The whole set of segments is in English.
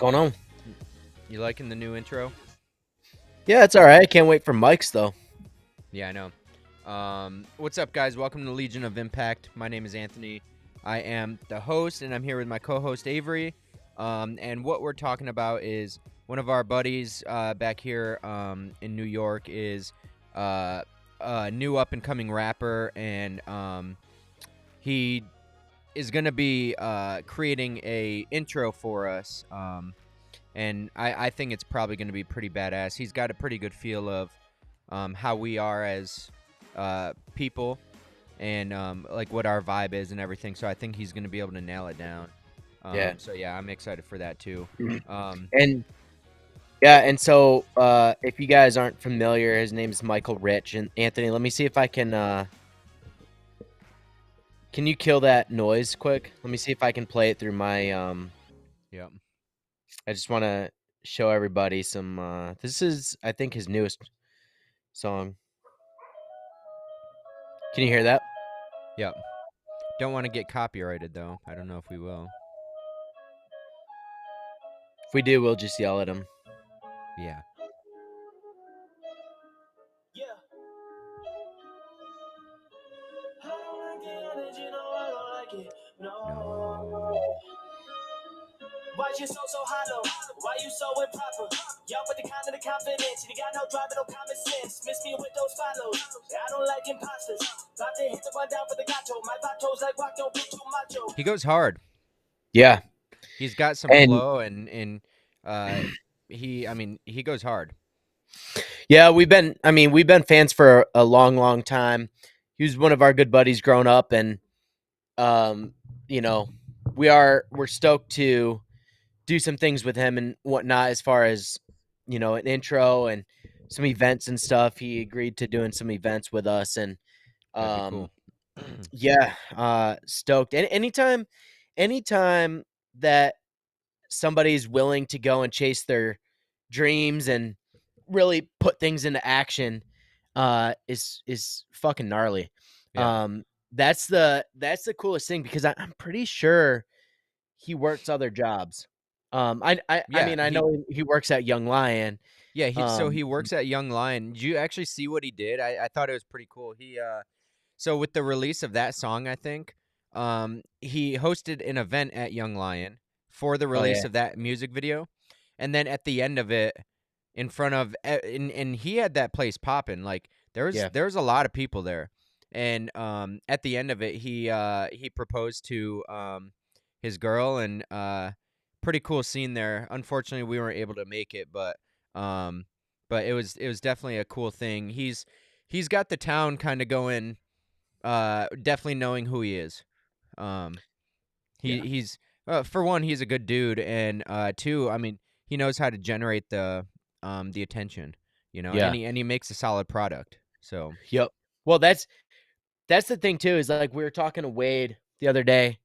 going on? You liking the new intro? Yeah, it's all right. I can't wait for Mike's though. Yeah, I know. What's up, guys? Welcome to Legion of Impact. My name is Anthony. I am the host, and I'm here with my co-host Avery. And what we're talking about is one of our buddies back here in New York is a new up-and-coming rapper, and he is going to be creating a intro for us. And I think it's probably going to be pretty badass. He's got a pretty good feel of how we are as people and like what our vibe is and everything. So I think he's going to be able to nail it down. Yeah. So yeah, I'm excited for that too. Mhm. Um, And yeah, and so if you guys aren't familiar, his name is Michael Rich. And Anthony, let me see if I can you kill that noise quick? Let me see if I can play it through my yeah. I just want to show everybody some this is I think his newest song. Can you hear that? Yep. Don't want to get copyrighted though. I don't know if we will. If we do, we'll just yell at him. Yeah. Yeah. No. Why you so hollow? Why you so improper? Y'all with the kind of the confidence. You got no drive and no common sense. Miss me with those follows. I don't like imposters. About to hit the one down for the gato. My vatos like rock, don't be too macho. He goes hard. Yeah. He's got some And flow and uh, he goes hard. yeah, we've been fans for a long time. He was one of our good buddies growing up, and um, you know, we're stoked to do some things with him and whatnot as far as an intro and some events and stuff. He agreed to doing some events with us, and That'd be um, cool. yeah, stoked. And anytime that somebody's willing to go and chase their dreams and really put things into action is fucking gnarly. Yeah. That's the coolest thing because I'm pretty sure he works other jobs. I Yeah, mean I know he works at Young Lion. Yeah, so Um he works at Young Lion. Did you actually see what he did? I thought it was pretty cool. So with the release of that song, I think, he hosted an event at Young Lion for the oh release yeah, of that music video, and then at the end of it, in front of and he had that place popping. Like yeah, there was a lot of people there, and at the end of it, he proposed to his girl, and pretty cool scene there. Unfortunately, we weren't able to make it, um, but it was definitely a cool thing. He's got the town kind of going, definitely knowing who he is. Um, yeah, he's for one, he's a good dude, and two, I mean, he knows how to generate the attention, yeah. and he makes a solid product. So Yep. Well, that's the thing too. Is like we were talking to Wade the other day,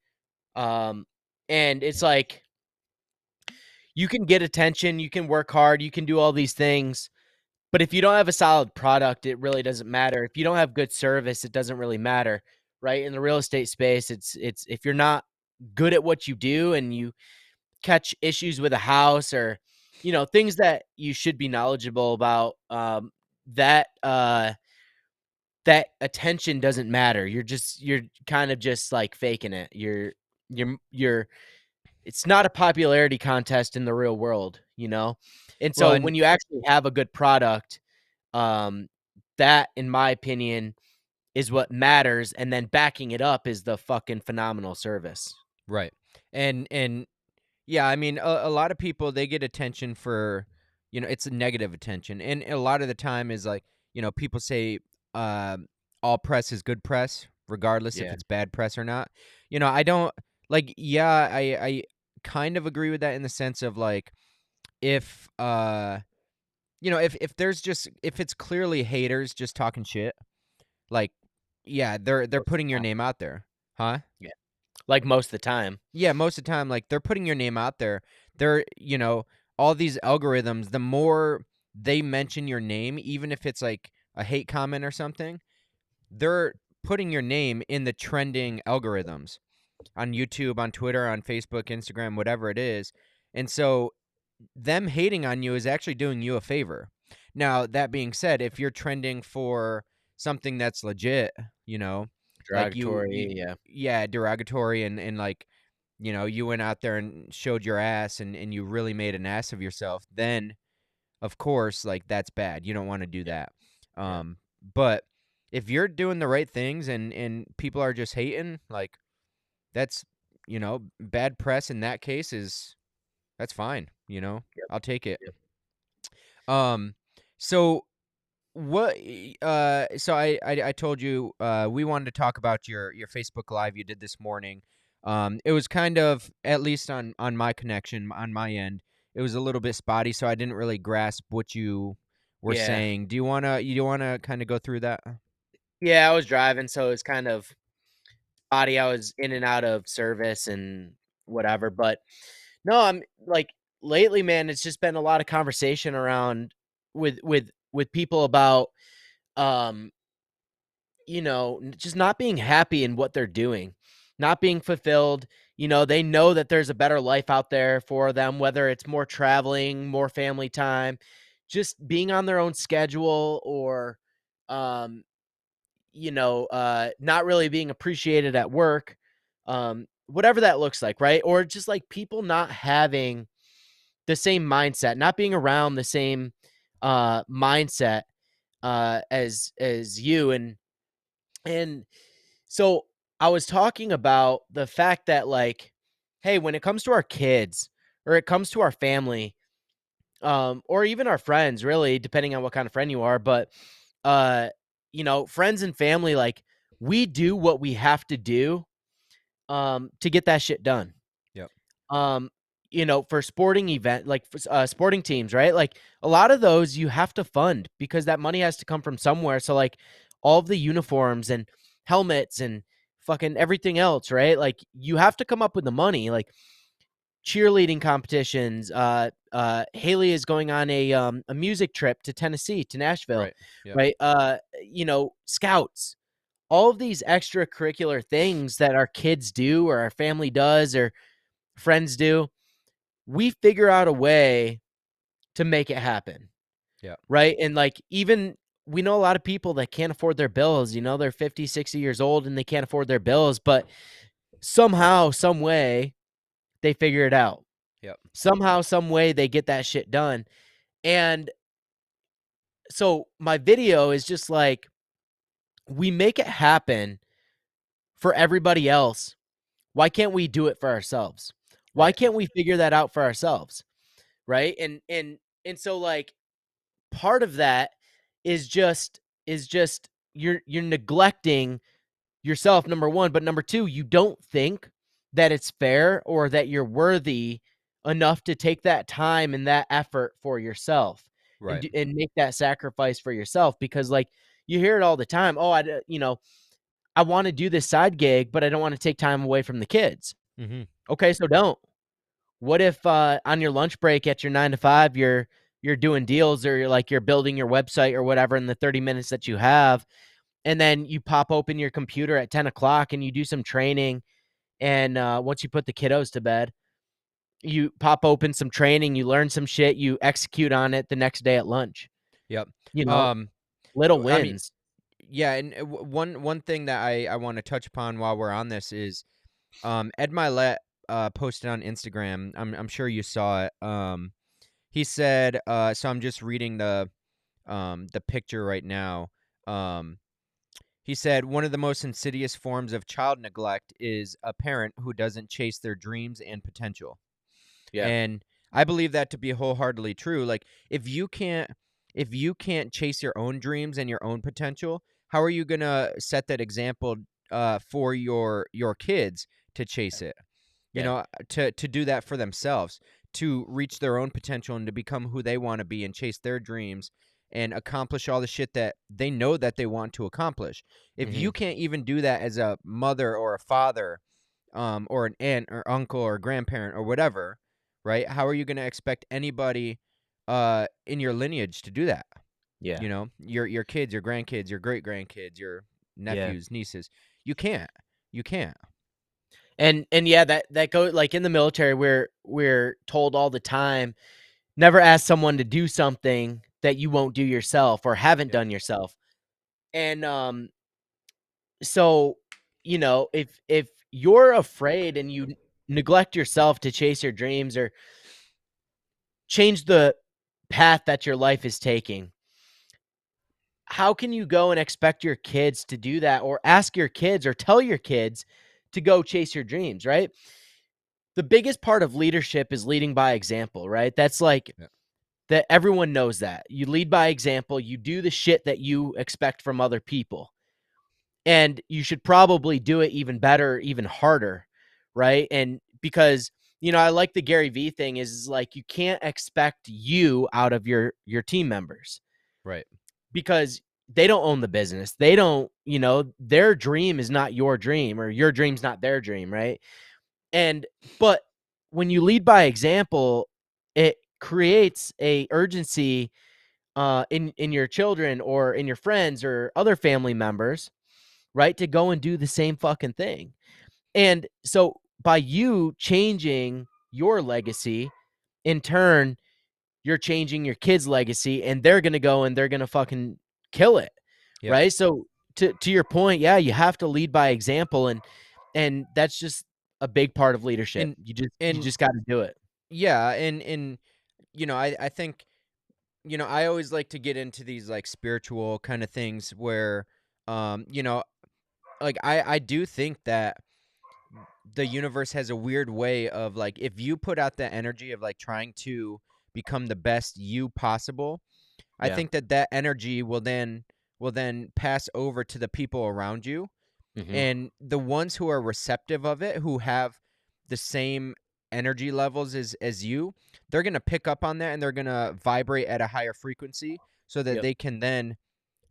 um, and it's like you can get attention, you can work hard, you can do all these things, but if you don't have a solid product, it really doesn't matter. If you don't have good service, it doesn't really matter, right? In the real estate space, it's if you're not good at what you do and you catch issues with a house or things that you should be knowledgeable about, that that attention doesn't matter. You're kind of just like faking it. You're it's not a popularity contest in the real world. And well, so and when you actually have a good product, um, that, in my opinion, is what matters, and then backing it up is the fucking phenomenal service. right, and yeah, I mean, a lot of people, they get attention for, it's a negative attention, and a lot of the time is like, people say, all press is good press, regardless if Yeah, it's bad press or not. I don't like. Yeah, I kind of agree with that in the sense of like, if if there's just if it's clearly haters just talking shit, like, yeah, they're most of putting the your time. name out there, huh? Yeah, like most of the time. Yeah, most of the time, like, they're putting your name out there. They're, all these algorithms, the more they mention your name, even if it's like a hate comment or something, they're putting your name in the trending algorithms on YouTube, on Twitter, on Facebook, Instagram, whatever it is. And so them hating on you is actually doing you a favor. Now, that being said, if you're trending for something that's legit, you know, like Derogatory, yeah. yeah, derogatory and like, you know, you went out there and showed your ass and you really made an ass of yourself, then of course, like that's bad. You don't want to do Yeah, that. yeah, But if you're doing the right things and people are just hating, like that's, you know, bad press in that case is that's fine, you know. yep, I'll take it. yep. Um so so I told you we wanted to talk about your Facebook live you did this morning. It was kind of, at least on my connection on my end, it was a little bit spotty, so I didn't really grasp what you were Yeah. saying. Do you wanna kind of go through that? Yeah, I was driving, so it's kind of spotty. I was in and out of service and whatever, but no, I'm like lately, man, it's just been a lot of conversation around with people about um, just not being happy in what they're doing, not being fulfilled. They know that there's a better life out there for them, whether it's more traveling, more family time, just being on their own schedule, or um, not really being appreciated at work, whatever that looks like, right? Or just like people not having the same mindset, not being around the same mindset as you, and so I was talking about the fact that, like, hey, when it comes to our kids or it comes to our family, or even our friends, really, depending on what kind of friend you are, but uh, friends and family, like, we do what we have to do to get that shit done. Yep. Um, for sporting event, like for sporting teams, right? Like a lot of those you have to fund because that money has to come from somewhere. So like all of the uniforms and helmets and fucking everything else, right? Like you have to come up with the money. Like cheerleading competitions. Haley is going on a music trip to Tennessee, to Nashville, Right. Yep. right? Scouts, all of these extracurricular things that our kids do or our family does or friends do, we figure out a way to make it happen, Yep. right? And like even we know a lot of people that can't afford their bills, they're 50, 60 years old and they can't afford their bills, but somehow, some way they figure it out. Yep. Somehow, some way they get that shit done. And so my video is just like we make it happen for everybody else. Why can't we do it for ourselves? Why Right. can't we figure that out for ourselves? Right? And so like part of that is just you're neglecting yourself, number 1, but number 2, you don't think that it's fair or that you're worthy enough to take that time and that effort for yourself and Right. and make that sacrifice for yourself because like you hear it all the time. Oh, I want to do this side gig, but I don't want to take time away from the kids. Mhm. Okay, so don't. What if on your lunch break at your 9 to 5 you're doing deals or you're building your website or whatever in the 30 minutes that you have, and then you pop open your computer at 10 o'clock and you do some training, and once you put the kiddos to bed, you pop open some training, you learn some shit, you execute on it the next day at lunch. Yep. You know, Um little I mean, wins. yeah, and one thing that I want to touch upon while we're on this is Ed Milet posted on Instagram. I'm sure you saw it. He said, so I'm just reading the picture right now. Um, he said one of the most insidious forms of child neglect is a parent who doesn't chase their dreams and potential. Yeah. And I believe that to be wholeheartedly true. Like if you can't chase your own dreams and your own potential, how are you gonna set that example for your kids to chase it? You Yeah. know, to do that for themselves, to reach their own potential and to become who they want to be and chase their dreams and accomplish all the shit that they know that they want to accomplish. If you Mhm. can't even do that as a mother or a father, or an aunt or uncle or grandparent or whatever, right? How are you going to expect anybody in your lineage to do that? Yeah. You know, your kids, your grandkids, your great grandkids, your Yeah. nephews, nieces. You can't. You can't. And yeah, that goes like in the military, we're told all the time, never ask someone to do something that you won't do yourself or haven't Yep. done yourself. And so, if you're afraid and you neglect yourself to chase your dreams or change the path that your life is taking, how can you go and expect your kids to do that or ask your kids or tell your kids to go chase your dreams, right? The biggest part of leadership is leading by example, right? That's like Yep. that everyone knows that. You lead by example, you do the shit that you expect from other people. And you should probably do it even better, even harder, right? And because I like the Gary Vee thing is like you can't expect you out of your team members Right. because they don't own the business. They don't, their dream is not your dream or your dream's not their dream, right? And but when you lead by example, it creates a urgency in your children or in your friends or other family members, right, to go and do the same fucking thing. And so by you changing your legacy, in turn, you're changing your kids' legacy and they're going to go and they're going to fucking kill it. Yep. Right? So to your point, yeah, you have to lead by example and that's just a big part of leadership. And You and just got to do it. yeah, and I think I always like to get into these like spiritual kind of things where like I do think that the universe has a weird way of like if you put out the energy of like trying to become the best you possible, I Yeah. think that that energy will then pass over to the people around you, Mhm. and the ones who are receptive of it, who have the same energy levels as you, they're going to pick up on that and they're going to vibrate at a higher frequency so that Yep. they can then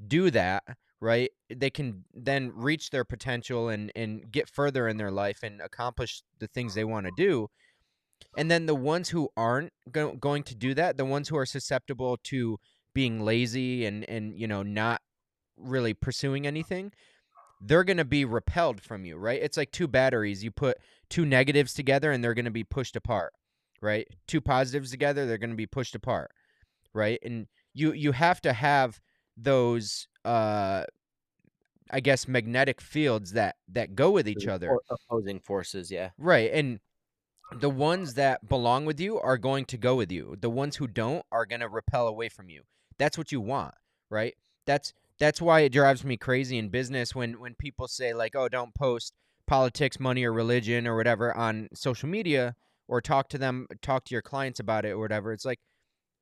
do that, right? They can then reach their potential and get further in their life and accomplish the things they want to do. And then the ones who aren't going to do that, the ones who are susceptible to being lazy and not really pursuing anything, they're going to be repelled from you, right? It's like two batteries. You put two negatives together and they're going to be pushed apart, right? Two positives together, they're going to be pushed apart, right? And you have to have those I guess magnetic fields that go with each other. Opposing forces, yeah. Right. And the ones that belong with you are going to go with you. The ones who don't are going to repel away from you. That's what you want, right? That's why it drives me crazy in business when people say like, "Oh, don't post politics, money or religion or whatever on social media or talk to your clients about it or whatever." It's like,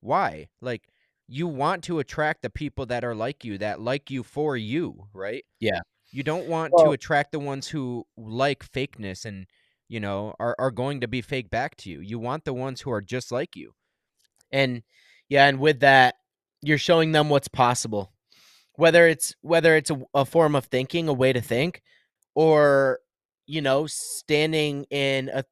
"Why?" Like you want to attract the people that are like you for you, right? Yeah. You don't want to Well, attract the ones who like fakeness and, are going to be fake back to you. You want the ones who are just like you. and yeah, and with that, you're showing them what's possible. Whether it's a form of thinking, a way to think, or standing in a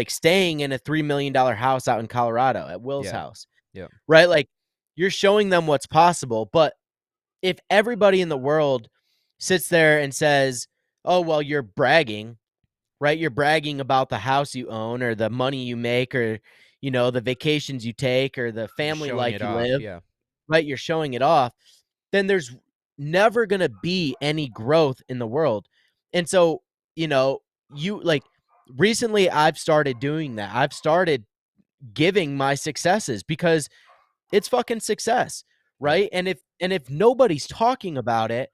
staying in a $3 million house out in Colorado at Will's Yeah. house, Yep. right? Like you're showing them what's possible. But if everybody in the world sits there and says, "Oh, well, you're bragging," right? You're bragging about the house you own or the money you make or the vacations you take or the Just family showing life it you off. live, Yeah. right? You're showing it off. Then there's never going to be any growth in the world. And so, you know, you like recently I've started doing that. I've started giving my successes because it's fucking success, Right. right? And if nobody's talking about it,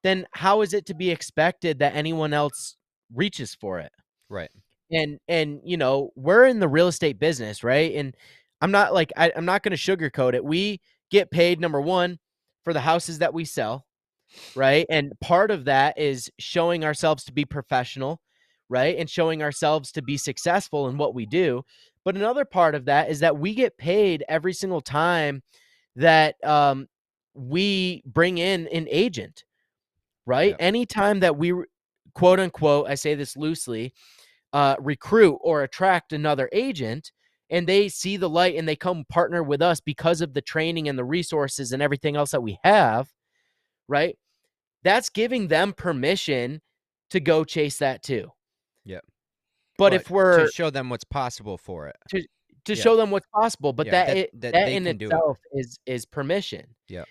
then how is it to be expected that anyone else reaches for it? Right. And we're in the real estate business, right? And I'm not going to sugarcoat it. We get paid, number one, for the houses that we sell, right? And part of that is showing ourselves to be professional, right? And showing ourselves to be successful in what we do. But another part of that is that we get paid every single time that we bring in an agent, right? Yep. Anytime that we quote unquote, I say this loosely, recruit or attract another agent and they see the light and they come partner with us because of the training and the resources and everything else that we have, right? That's giving them permission to go chase that too. Yep. But But if to we're show them what's possible for it. to to Yeah. show them what's possible, but Yeah, that that that they in can do it. itself is permission. Yeah.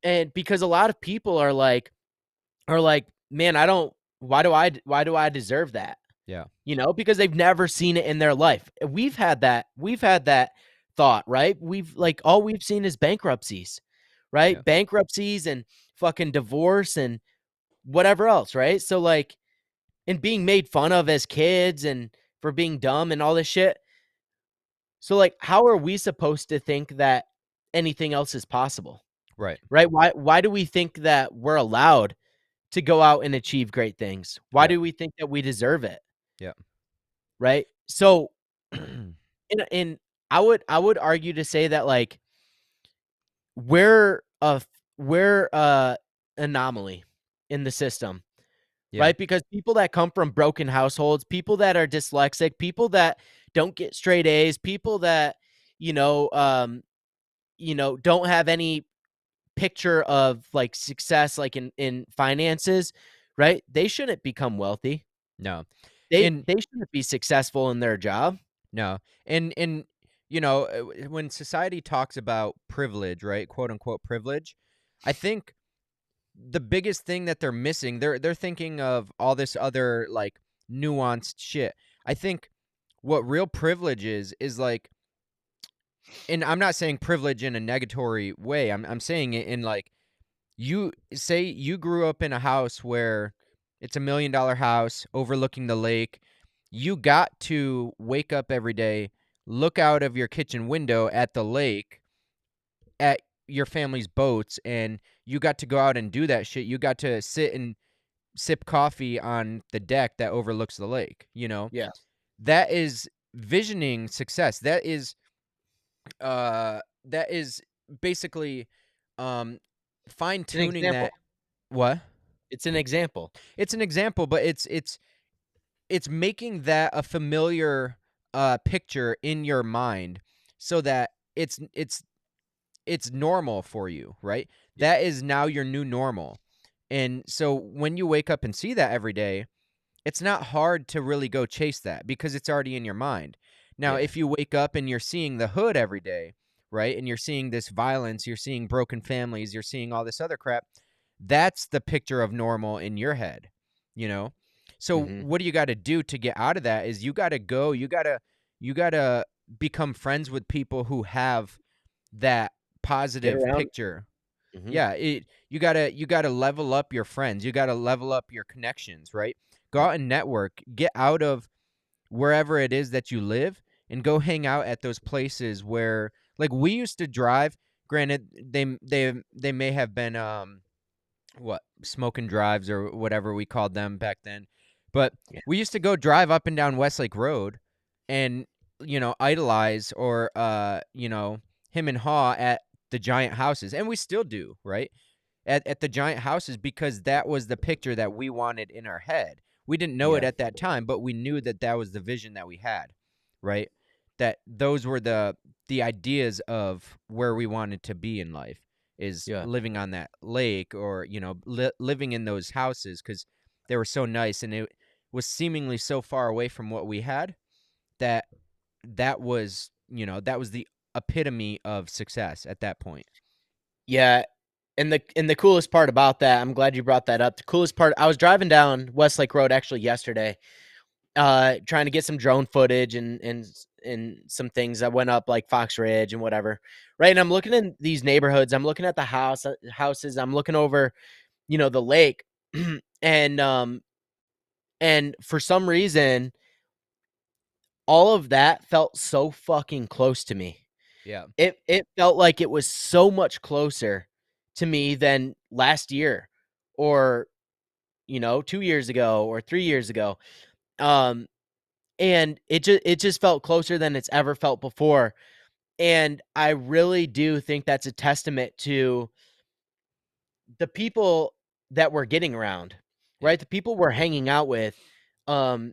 And because a lot of people are like, "Man, I don't why do I deserve that?" Yeah. You know, because they've never seen it in their life. We've had that thought, right? We've like all we've seen is bankruptcies, Yeah. right? Bankruptcies and fucking divorce and whatever else, right? So like and being made fun of as kids and for being dumb and all this shit. So like how are we supposed to think that anything else is possible? Right. Right? Why do we think that we're allowed to go out and achieve great things? Why Yeah. do we think that we deserve it? Yeah. Right? So and I would argue to say that like we're we're a anomaly in the system, Yeah. right? Because people that come from broken households, people that are dyslexic, people that don't get straight A's, people that you know don't have any picture of like success like in finances, right? They shouldn't become wealthy. No. And They shouldn't be successful in their job. no. And when society talks about privilege, right? Quote unquote privilege, I think the biggest thing that they're missing, they're thinking of all this other like nuanced shit. I think what real privilege is like, and I'm not saying privilege in a negatory way. I'm saying it in like, you say you grew up in a house where it's $1 million house overlooking the lake. You got to wake up every day, look out of your kitchen window at the lake, at your family's boats, and you got to go out and do that shit. You got to sit and sip coffee on the deck that overlooks the lake, you know? Yeah. That is visioning success. That is basically fine It's an tuning that. example. What? It's an example. It's an example, but it's making that a familiar picture in your mind so that it's normal for you, right? Yeah. That is now your new normal. And so when you wake up and see that every day, it's not hard to really go chase that because it's already in your mind. Now, Yeah. if you wake up and you're seeing the hood every day, right? And you're seeing this violence, you're seeing broken families, you're seeing all this other crap, that's the picture of normal in your head, you know? So Mhm. what do you got to do to get out of that is you got to go, you got to become friends with people who have that Get positive around. picture. Mhm. Yeah, you gotta level up your friends. You gotta level up your connections, right? Go out and network. Get out of wherever it is that you live and go hang out at those places where, like, we used to drive. Granted, they may have been what, smoking drives or whatever we called them back then, but Yeah. we used to go drive up and down Westlake Road and idolize or him and haw at the giant houses, and we still do, right? At the giant houses, because that was the picture that we wanted in our head. We didn't know it Yeah. at that time, but we knew that that was the vision that we had, right? That those were the ideas of where we wanted to be in life, is Yeah. living on that lake, or living in those houses, because they were so nice and it was seemingly so far away from what we had, that that was the epitome of success at that point. Yeah. And the coolest part about that, I'm glad you brought that up. The coolest part, I was driving down Westlake Road actually yesterday, trying to get some drone footage and some things that went up like Fox Ridge and whatever. Right. And I'm looking in these neighborhoods. I'm looking at the houses. I'm looking over, the lake. and and for some reason, all of that felt so fucking close to me. Yeah. It felt like it was so much closer to me than last year or, 2 years ago or 3 years ago. Um, and it just felt closer than it's ever felt before. And I really do think that's a testament to the people that we're getting around, Yeah. right? The people we're hanging out with, um,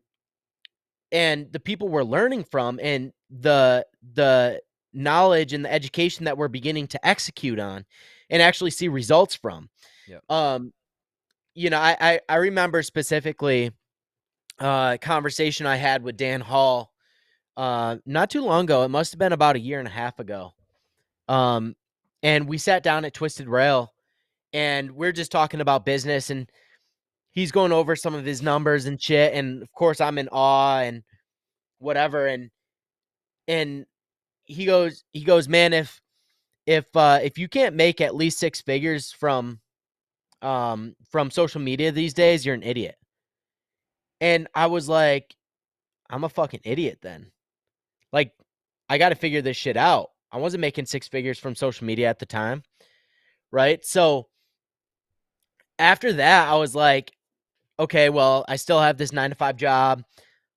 and the people we're learning from, and the knowledge and the education that we're beginning to execute on and actually see results from. Yep. Um, I remember specifically a conversation I had with Dan Hall not too long ago. It must have been about a year and a half ago. Um, and we sat down at Twisted Rail, and we're just talking about business, and he's going over some of his numbers and shit. And of course, I'm in awe and whatever. And he goes, man, if you can't make at least six figures from social media these days, you're an idiot. And I was like, I'm a fucking idiot then. Like, I got to figure this shit out. I wasn't making six figures from social media at the time, right? So after that, I was like, okay, well, I still have this 9 to 5 job.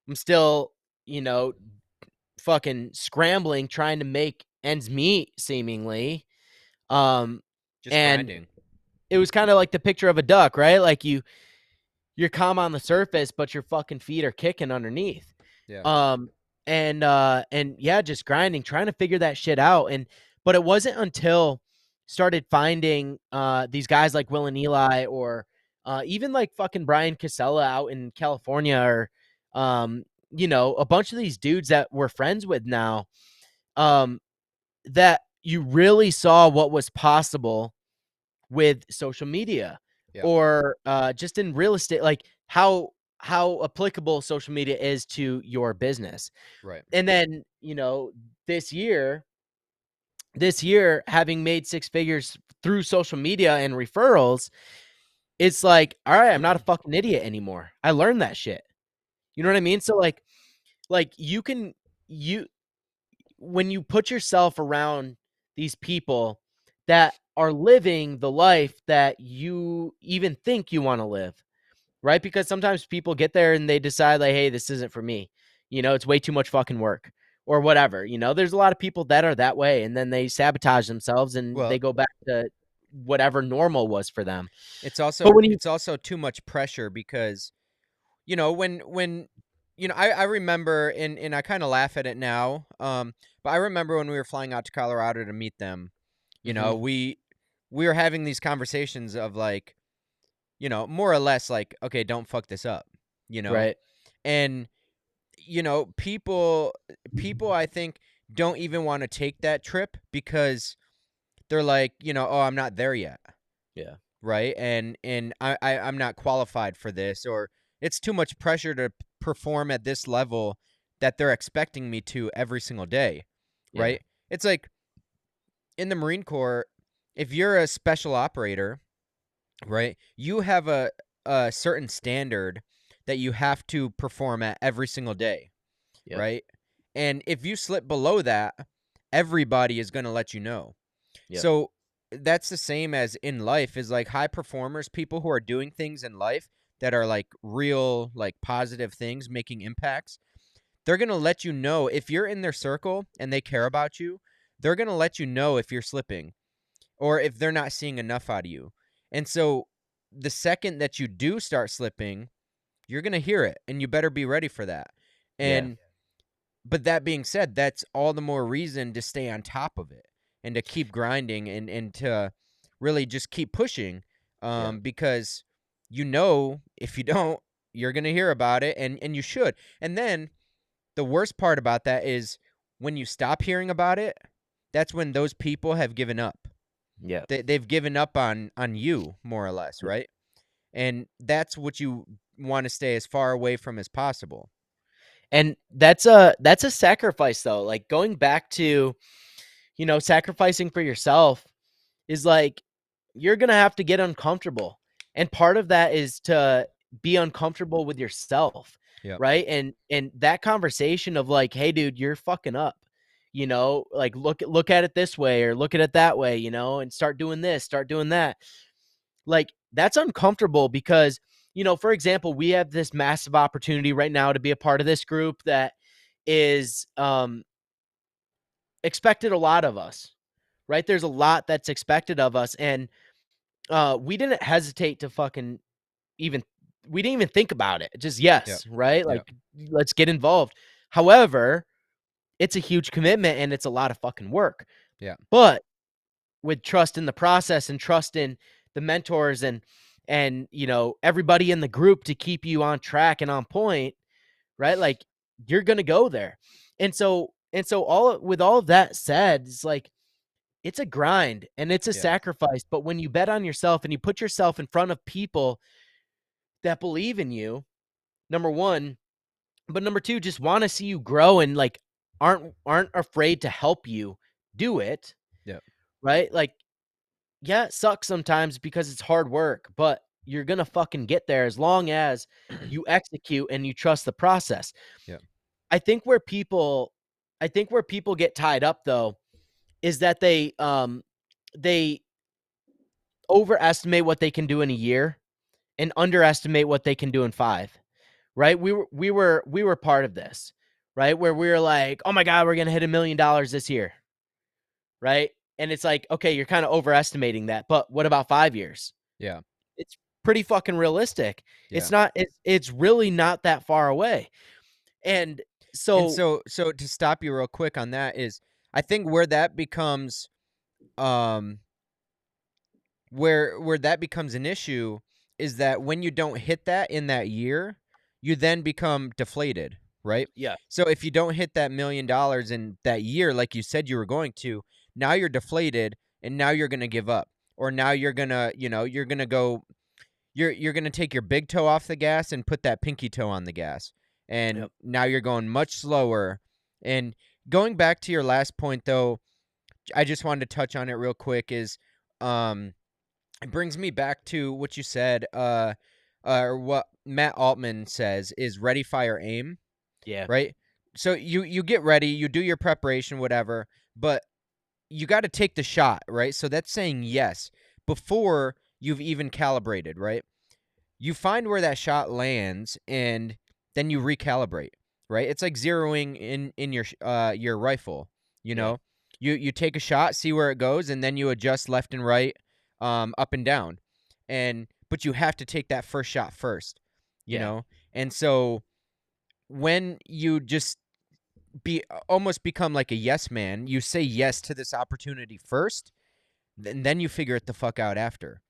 I'm still, you know, fucking scrambling, trying to make ends meet, seemingly. Um, Just and grinding. it was kind of like the picture of a duck, right? Like you're calm on the surface, but your fucking feet are kicking underneath. Yeah. Um, and yeah, just grinding, trying to figure that shit out. But it wasn't until started finding these guys like Will and Eli, or even like fucking Brian Casella out in California, or a bunch of these dudes that we're friends with now, um, that you really saw what was possible with social media, Yeah. or just in real estate, like how applicable social media is to your business. Right. And then, this year, having made six figures through social media and referrals, it's like, all right, I'm not a fucking idiot anymore. I learned that shit. You know what I mean? So like you when you put yourself around these people that are living the life that you even think you want to live, right? Because sometimes people get there and they decide, like, hey, this isn't for me. It's way too much fucking work or whatever. There's a lot of people that are that way, and then they sabotage themselves and Well, they go back to whatever normal was for them. it's also But when you it's also too much pressure because when I remember, and I kind of laugh at it now, but I remember when we were flying out to Colorado to meet them, Mhm, we were having these conversations of like, more or less like, okay, don't fuck this up, you know right. and people I think don't even want to take that trip because they're like, oh, I'm not there yet, Yeah. right? And I'm not qualified for this, or it's too much pressure to perform at this level that they're expecting me to every single day, Yeah. right? It's like in the Marine Corps, if you're a special operator, right, you have a certain standard that you have to perform at every single day, Yep. right? And if you slip below that, everybody is going to let you know. Yep. So that's the same as in life, is like high performers, people who are doing things in life that are like real, like positive things, making impacts. They're going to let you know if you're in their circle and they care about you. They're going to let you know if you're slipping or if they're not seeing enough out of you. And so the second that you do start slipping, you're going to hear it and you better be ready for that. Yeah. And but that being said, that's all the more reason to stay on top of it and to keep grinding and to really just keep pushing, Yeah. because if you don't, you're gonna hear about it, and you should. And then the worst part about that is when you stop hearing about it, that's when those people have given up. Yeah. They've given up on you, more or less, right? And that's what you want to stay as far away from as possible. And that's a sacrifice, though. Like, going back to, sacrificing for yourself is like, you're going to have to get uncomfortable. And part of that is to be uncomfortable with yourself, Yep. right? And that conversation of like, hey dude, you're fucking up. Like, look at it this way, or look at it that way, and start doing this, start doing that. Like, that's uncomfortable because, for example, we have this massive opportunity right now to be a part of this group that is expected a lot of us, right? There's a lot that's expected of us, and we didn't hesitate to fucking even we didn't even think about it. Just Yep. yes, right? Yep. Like, let's get involved. However, it's a huge commitment and it's a lot of fucking work. Yeah. But with trust in the process and trust in the mentors and everybody in the group to keep you on track and on point, right? Like, you're going to go there. And so all of that said, it's like it's a grind and it's a Yeah. sacrifice, but when you bet on yourself and you put yourself in front of people that believe in you, number 1, but number 2, just wanna see you grow and, like, aren't afraid to help you do it, Yeah. right? Like, yeah, it sucks sometimes because it's hard work, but you're gonna fucking get there as long as you execute and you trust the process. Yeah. I think where people I think where people get tied up though is that they overestimate what they can do in a year and underestimate what they can do in 5, right? We were part of this, right? Where we were like, "Oh my god, we're gonna hit $1,000,000 this year," right? And it's like, okay, you're kind of overestimating that, but what about 5 years? Yeah. It's pretty fucking realistic. Yeah. It's really not that far away. And And so so to stop you real quick on that is I think where that becomes um where that becomes an issue is that when you don't hit that in that year, you then become deflated, right? yeah, So if you don't hit that $1,000,000 in that year like you said you were going to, now you're deflated and now you're going to give up. Or now you're going to, you're going to go you're going to take your big toe off the gas and put that pinky toe on the gas. And yep, now you're going much slower. And going back to your last point though, I just wanted to touch on it real quick is um it brings me back to what you said, or what Matt Altman says is ready, fire, aim, yeah, right? So you get ready, you do your preparation, whatever, but you got to take the shot, right? So that's saying yes before you've even calibrated, right? You find where that shot lands and then you recalibrate, right? It's like zeroing in your rifle, you yeah, know. You take a shot, see where it goes, and then you adjust left and right, up and down. And but you have to take that first shot first, you yeah, know. And so when you just almost become like a yes man, you say yes to this opportunity first, then you figure it the fuck out after.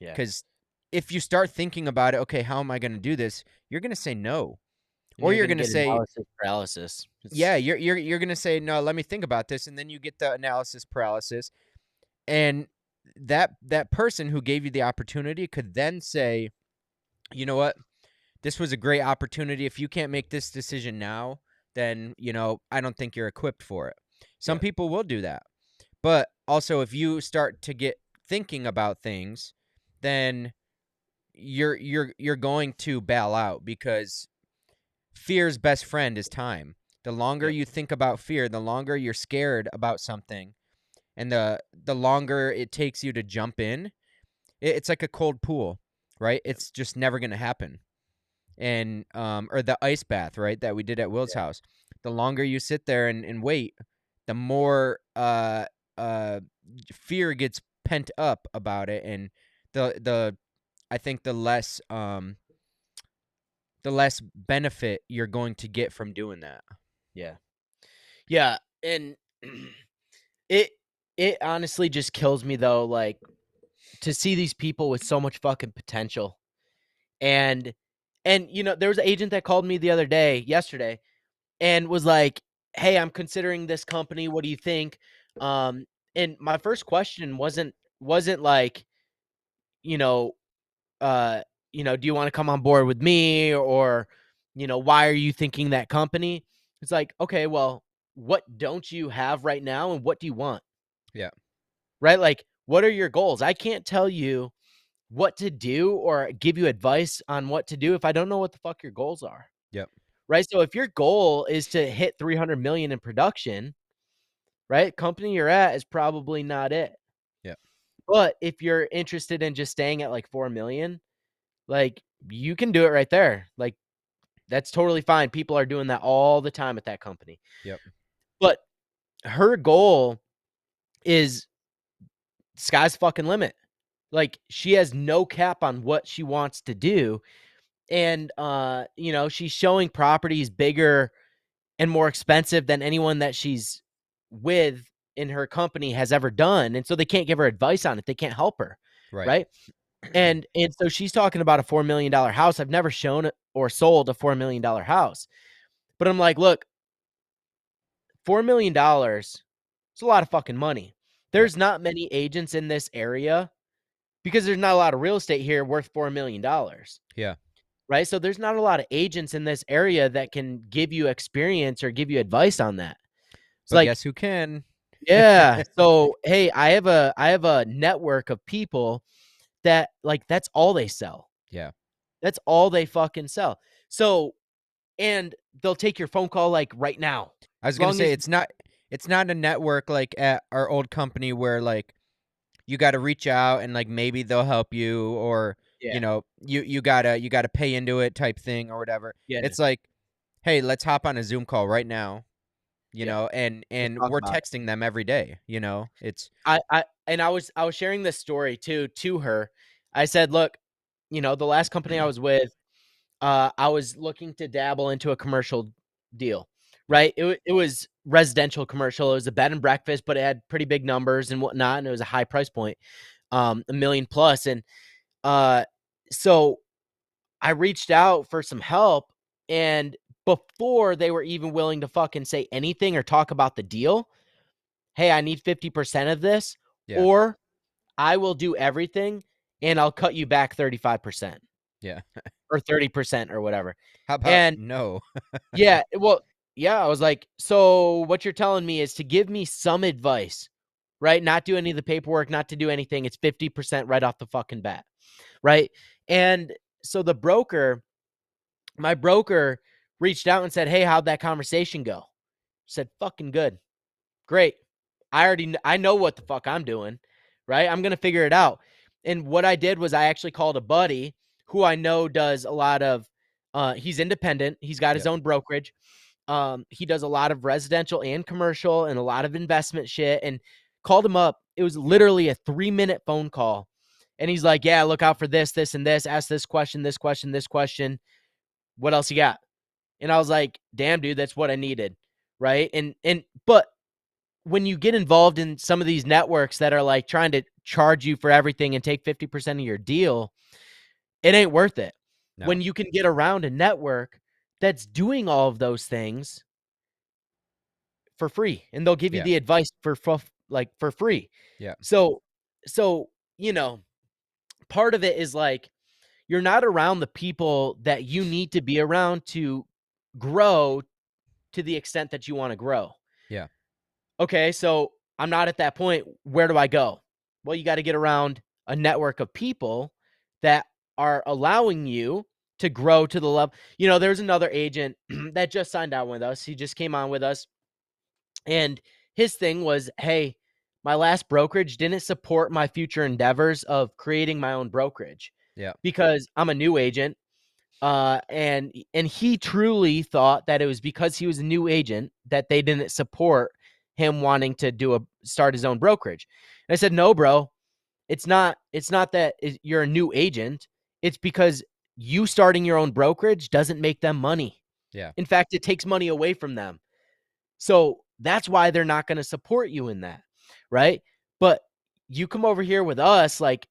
yeah. Because if you start thinking about it, okay, how am I going to do this? You're going to say no, And or you're you're gonna going to get say, analysis paralysis. yeah, It's you're going to say no. Let me think about this, and then you get the analysis paralysis, and that person who gave you the opportunity could then say, you know what, this was a great opportunity. If you can't make this decision now, then I don't think you're equipped for it. Some yeah, people will do that, but also if you start to get thinking about things, then you're going to bail out because fear's best friend is time. The longer yep, you think about fear, the longer you're scared about something, and the longer it takes you to jump in, it's like a cold pool, right? yep, It's just never going to happen. And or the ice bath, right, that we did at Will's yeah, house. The longer you sit there and wait, the more uh fear gets pent up about it, and the I think the less benefit you're going to get from doing that. yeah, yeah, and it it honestly just kills me though, like, to see these people with so much fucking potential. And there was an agent that called me the other day, yesterday, and was like, "Hey, I'm considering this company. What do you think?" Um, and my first question wasn't like, you know, uh, "Do you wanna come on board with me?" Or, "Why are you thinking that company?" It's like, "Okay, well, what don't you have right now, and what do you want?" Yeah. Right? Like, what are your goals? I can't tell you what to do or give you advice on what to do if I don't know what the fuck your goals are. Yep. Right? So if your goal is to hit 300,000,000 in production, right? Company you're at is probably not it. Yep. But if you're interested in just staying at like 4,000,000, like you can do it right there. Like that's totally fine. People are doing that all the time at that company. Yep. But her goal is sky's fucking limit. Like she has no cap on what she wants to do. And she's showing properties bigger and more expensive than anyone that she's with in her company has ever done, and so they can't give her advice on it, they can't help her, Right. right? And so she's talking about a $4,000,000 house. I've never shown or sold a $4,000,000 house, but I'm like, "Look, $4 million, it's a lot of fucking money. Yep. There's not many agents in this area because there's not a lot of real estate here worth $4 million, Yeah. right? So there's not a lot of agents in this area that can give you experience or give you advice on that. It's But like, guess who can? yeah. So, hey, I have a network of people that like that's all they sell. Yeah. That's all they fucking sell. So, and they'll take your phone call like right now. I was As gonna long say as it's not a network like at our old company where like you got to reach out and like maybe they'll help you, or yeah, you gotta pay into it type thing or whatever. yeah, It's like, hey, let's hop on a Zoom call right now, yeah. and Let's and talk we're about it. texting them every day. It's I was sharing this story too to her. I said, look, the last company I was with, I was looking to dabble into a commercial deal, yep, right? It was residential commercial. It was a bed and breakfast, but it had pretty big numbers and whatnot, and it was a high price point, a million plus. And uh, so I reached out for some help, and before they were even willing to fucking say anything or talk about the deal, hey, I need 50% of this, yeah, or I will do everything and I'll cut you back 35% yeah. or 30% or whatever. How about And no? yeah, well, yeah, I was like, so what you're telling me is to give me some advice, right? Not do any of the paperwork, not to do anything. It's 50% right off the fucking bat, right? And so my broker reached out and said, hey, how'd that conversation go? Said, fucking good. Great. I know what the fuck I'm doing, right? I'm going to figure it out. And what I did was I actually called a buddy who I know does a lot of he's independent. He's got his Yep, own brokerage. He does a lot of residential and commercial and a lot of investment shit, and called him up. It was literally a 3-minute phone call. And he's like, "Yeah, look out for this, this and this. Ask this question, this question, this question. What else you got?" And I was like, "Damn, dude, that's what I needed." Right? But when you get involved in some of these networks that are like trying to charge you for everything and take 50% of your deal, it ain't worth it. no, When you can get around a network that's doing all of those things for free and they'll give you yeah, the advice for free. yeah, So so, you know, part of it is like you're not around the people that you need to be around to grow to the extent that you want to grow. yeah, Okay, so I'm not at that point. Where do I go? Well, you got to get around a network of people that are allowing you to grow to the level. There's another agent that just signed on with us. He just came on with us, and his thing was, hey, my last brokerage didn't support my future endeavors of creating my own brokerage yeah, because I'm a new agent. And he truly thought that it was because he was a new agent that they didn't support him wanting to start his own brokerage. And I said, no, bro, it's not that you're a new agent. It's because you starting your own brokerage doesn't make them money. yeah, In fact, it takes money away from them. So that's why they're not going to support you in that. Right. But you come over here with us, like,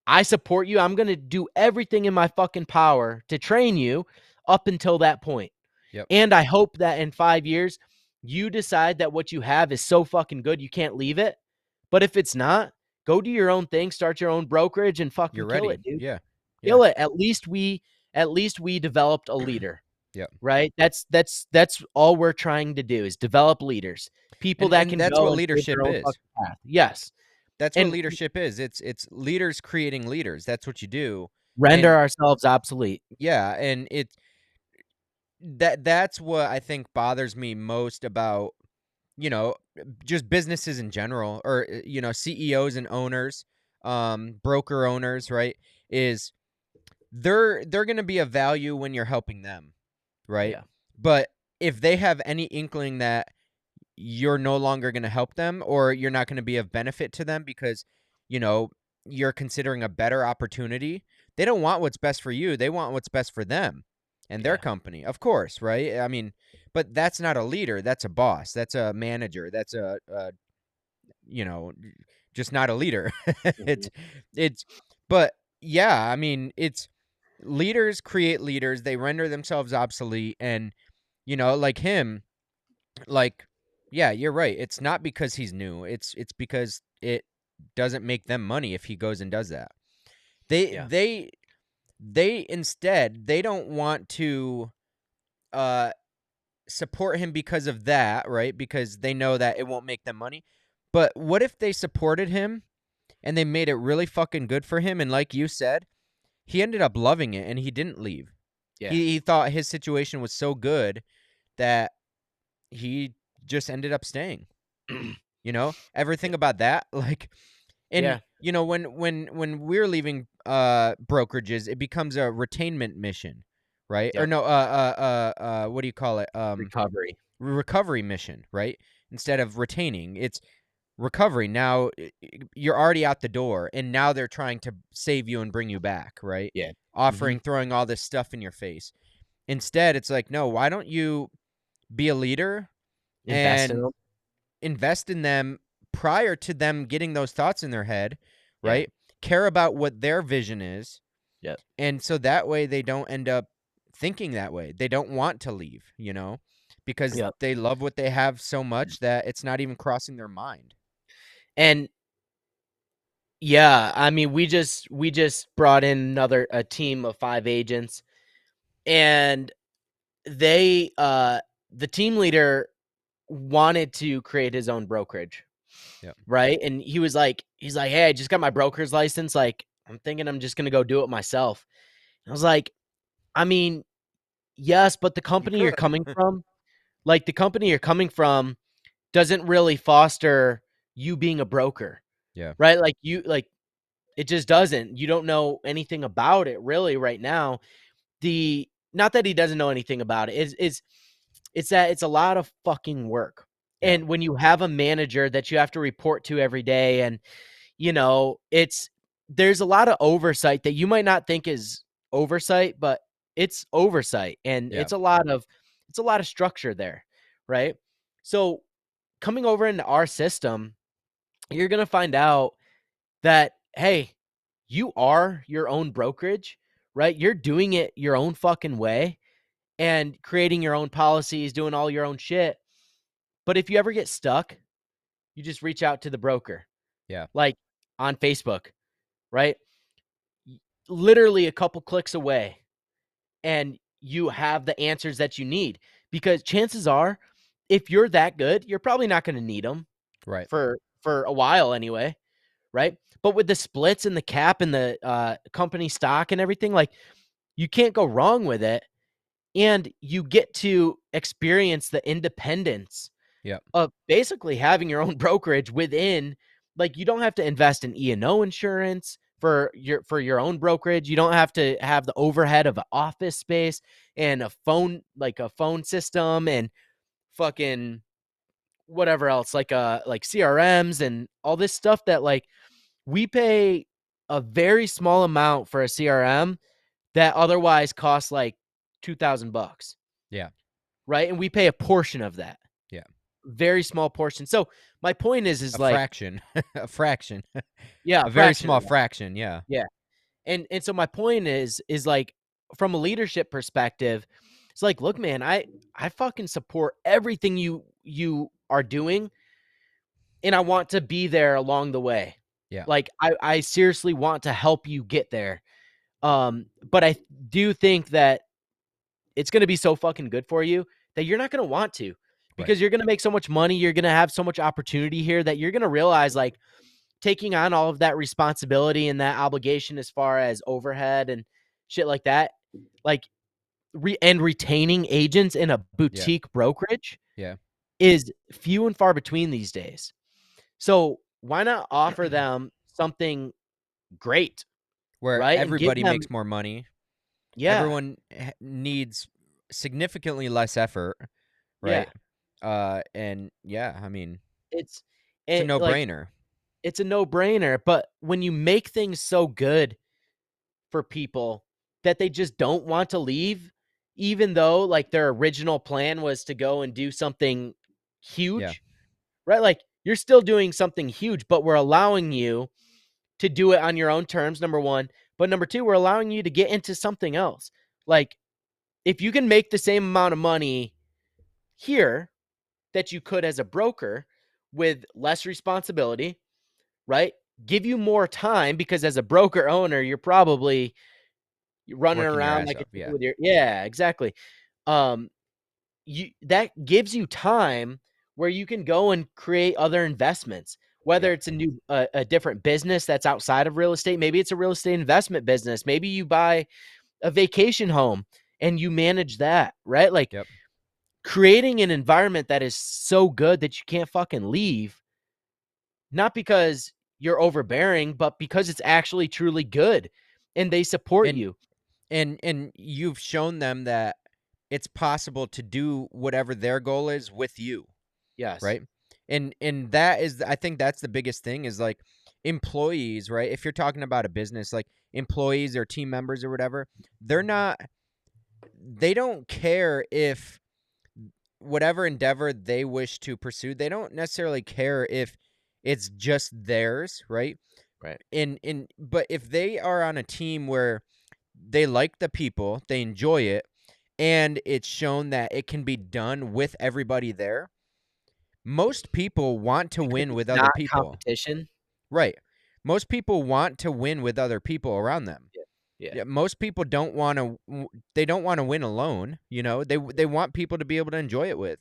I support you. I'm going to do everything in my fucking power to train you up until that point. yep, And I hope that in 5 years, you decide that what you have is so fucking good you can't leave it. But if it's not, go do your own thing, start your own brokerage and you're fucking kill ready. it, dude. Yeah, yeah, Kill it. At least we developed a leader, yep. right? That's all we're trying to do is develop leaders. People that And can that's go what and pave leadership their own is. fucking path. Yes. That's what And leadership is. It's leaders creating leaders. That's what you do. render And ourselves obsolete. yeah, and that's what I think bothers me most about, you know, just businesses in general, or CEOs and owners, broker owners, right? Is they're going to be of value when you're helping them, right? Yeah. But if they have any inkling that you're no longer going to help them, or you're not going to be of benefit to them because, you know, you're considering a better opportunity, they don't want what's best for you. They want what's best for them and their Yeah. company, of course, right? I mean, but that's not a leader. That's a boss. That's a manager. That's you know, just not a leader. Mhm. it's, it's, but yeah, I mean, it's leaders create leaders. They render themselves obsolete. And, like him, like, Yeah, you're right. It's not because he's new. It's because it doesn't make them money if he goes and does that. They Yeah. they they instead they don't want to uh support him because of that, right? Because they know that it won't make them money. But what if they supported him and they made it really fucking good for him, and like you said, he ended up loving it and he didn't leave. Yeah. He thought his situation was so good that he just ended up staying. You know? Ever think about that? Like, and Yeah. you know, when we're leaving brokerages, it becomes a retainment mission, right? Or Yep. no, what do you call it? Recovery. Recovery mission, right? Instead of retaining, it's recovery. Now you're already out the door, and now they're trying to save you and bring you back, right? Yeah. Offering, throwing all this stuff in your face. Instead, it's like, no, why don't you be a leader Invest in and them. invest in them prior to them getting those thoughts in their head, Yeah. right? Care about what their vision is. Yep. And so that way they don't end up thinking that way. They don't want to leave, because Yep. they love what they have so much that it's not even crossing their mind. And yeah, I mean, we just brought in a team of 5 agents, and they the team leader wanted to create his own brokerage, Yep. right? And he's like, "Hey, I just got my broker's license, like, I'm thinking I'm just gonna go do it myself." And I was like, "I mean, yes, but You the could. company you're coming from doesn't really foster you being a broker, Yeah. right? It just doesn't. You don't know anything about it really right now. The Not that he doesn't know anything about it, is it's that it's a lot of fucking work. Yeah. And when you have a manager that you have to report to every day, and there's a lot of oversight that you might not think is oversight, but it's oversight, and Yeah. it's a lot of structure there, right? So coming over into our system, you're going to find out that, hey, you are your own brokerage, right? You're doing it your own fucking way and creating your own policies, doing all your own shit. But if you ever get stuck, you just reach out to the broker, Yeah. like on Facebook, right? Literally a couple clicks away, and you have the answers that you need. Because chances are, if you're that good, you're probably not going to need them Right. for a while anyway, right? But with the splits and the cap and the company stock and everything, like, you can't go wrong with it, and you get to experience the independence Yep. of basically having your own brokerage within. Like, you don't have to invest in E&O insurance for your own brokerage. You don't have to have the overhead of an office space and a phone system and fucking whatever else, like CRMs and all this stuff that, like, we pay a very small amount for a CRM that otherwise costs like $2,000, Yeah. right? And we pay a portion of that, Yeah. very small portion. So my point A is like, fraction. A fraction. yeah, A a very fraction of small that. fraction. Yeah. Yeah. And so my point is like, from a leadership perspective, it's like, look, man, I fucking support everything you are doing, and I want to be there along the way. Yeah. Like, I seriously want to help you get there. But I do think that it's going to be so fucking good for you that you're not going to want to, Right. because you're going to make so much money. You're going to have so much opportunity here that you're going to realize, like, taking on all of that responsibility and that obligation as far as overhead and shit like that, like, and retaining agents in a Yeah. boutique brokerage Yeah. is few and far between these days. So why not offer them something great, Where right? And give everybody them, makes more money. yeah, Everyone needs significantly less effort, yeah. right? And yeah, I mean, It's it's a it like no-brainer. it's a no-brainer, but when you make things so good for people that they just don't want to leave, even though, like, their original plan was to go and do something Yeah. huge, right? Like, you're still doing something huge, but we're allowing you to do it on your own terms, number 1. But number 2, we're allowing you to get into something else. Like, if you can make the same amount of money here that you could as a broker with less responsibility, right? Give you more time because as a broker owner, you're probably running Working your around ass like a off. chicken Yeah. with your yeah, exactly. Um, you that gives you time where you can go and create other investments, whether Yep. it's a different business that's outside of real estate. Maybe it's a real estate investment business. Maybe you buy a vacation home and you manage that, right? Like Yep. creating an environment that is so good that you can't fucking leave, not because you're overbearing, but because it's actually truly good and they support And you. and you've shown them that it's possible to do whatever their goal is with you, Yes. right? And that is, I think that's the biggest thing is like employees, right? If you're talking about a business, like employees or team members or whatever, they're not they don't care if whatever endeavor they wish to pursue, they don't necessarily care if it's just theirs, right? Right. In But if they are on a team where they like the people, they enjoy it, and it's shown that it can be done with everybody there, most people want to Because win it's with other not people. competition. Right. Most people want to win with other people around them. Yeah. Yeah. Yeah, most people don't want to they don't want to win alone, you know? They want people to be able to enjoy it with.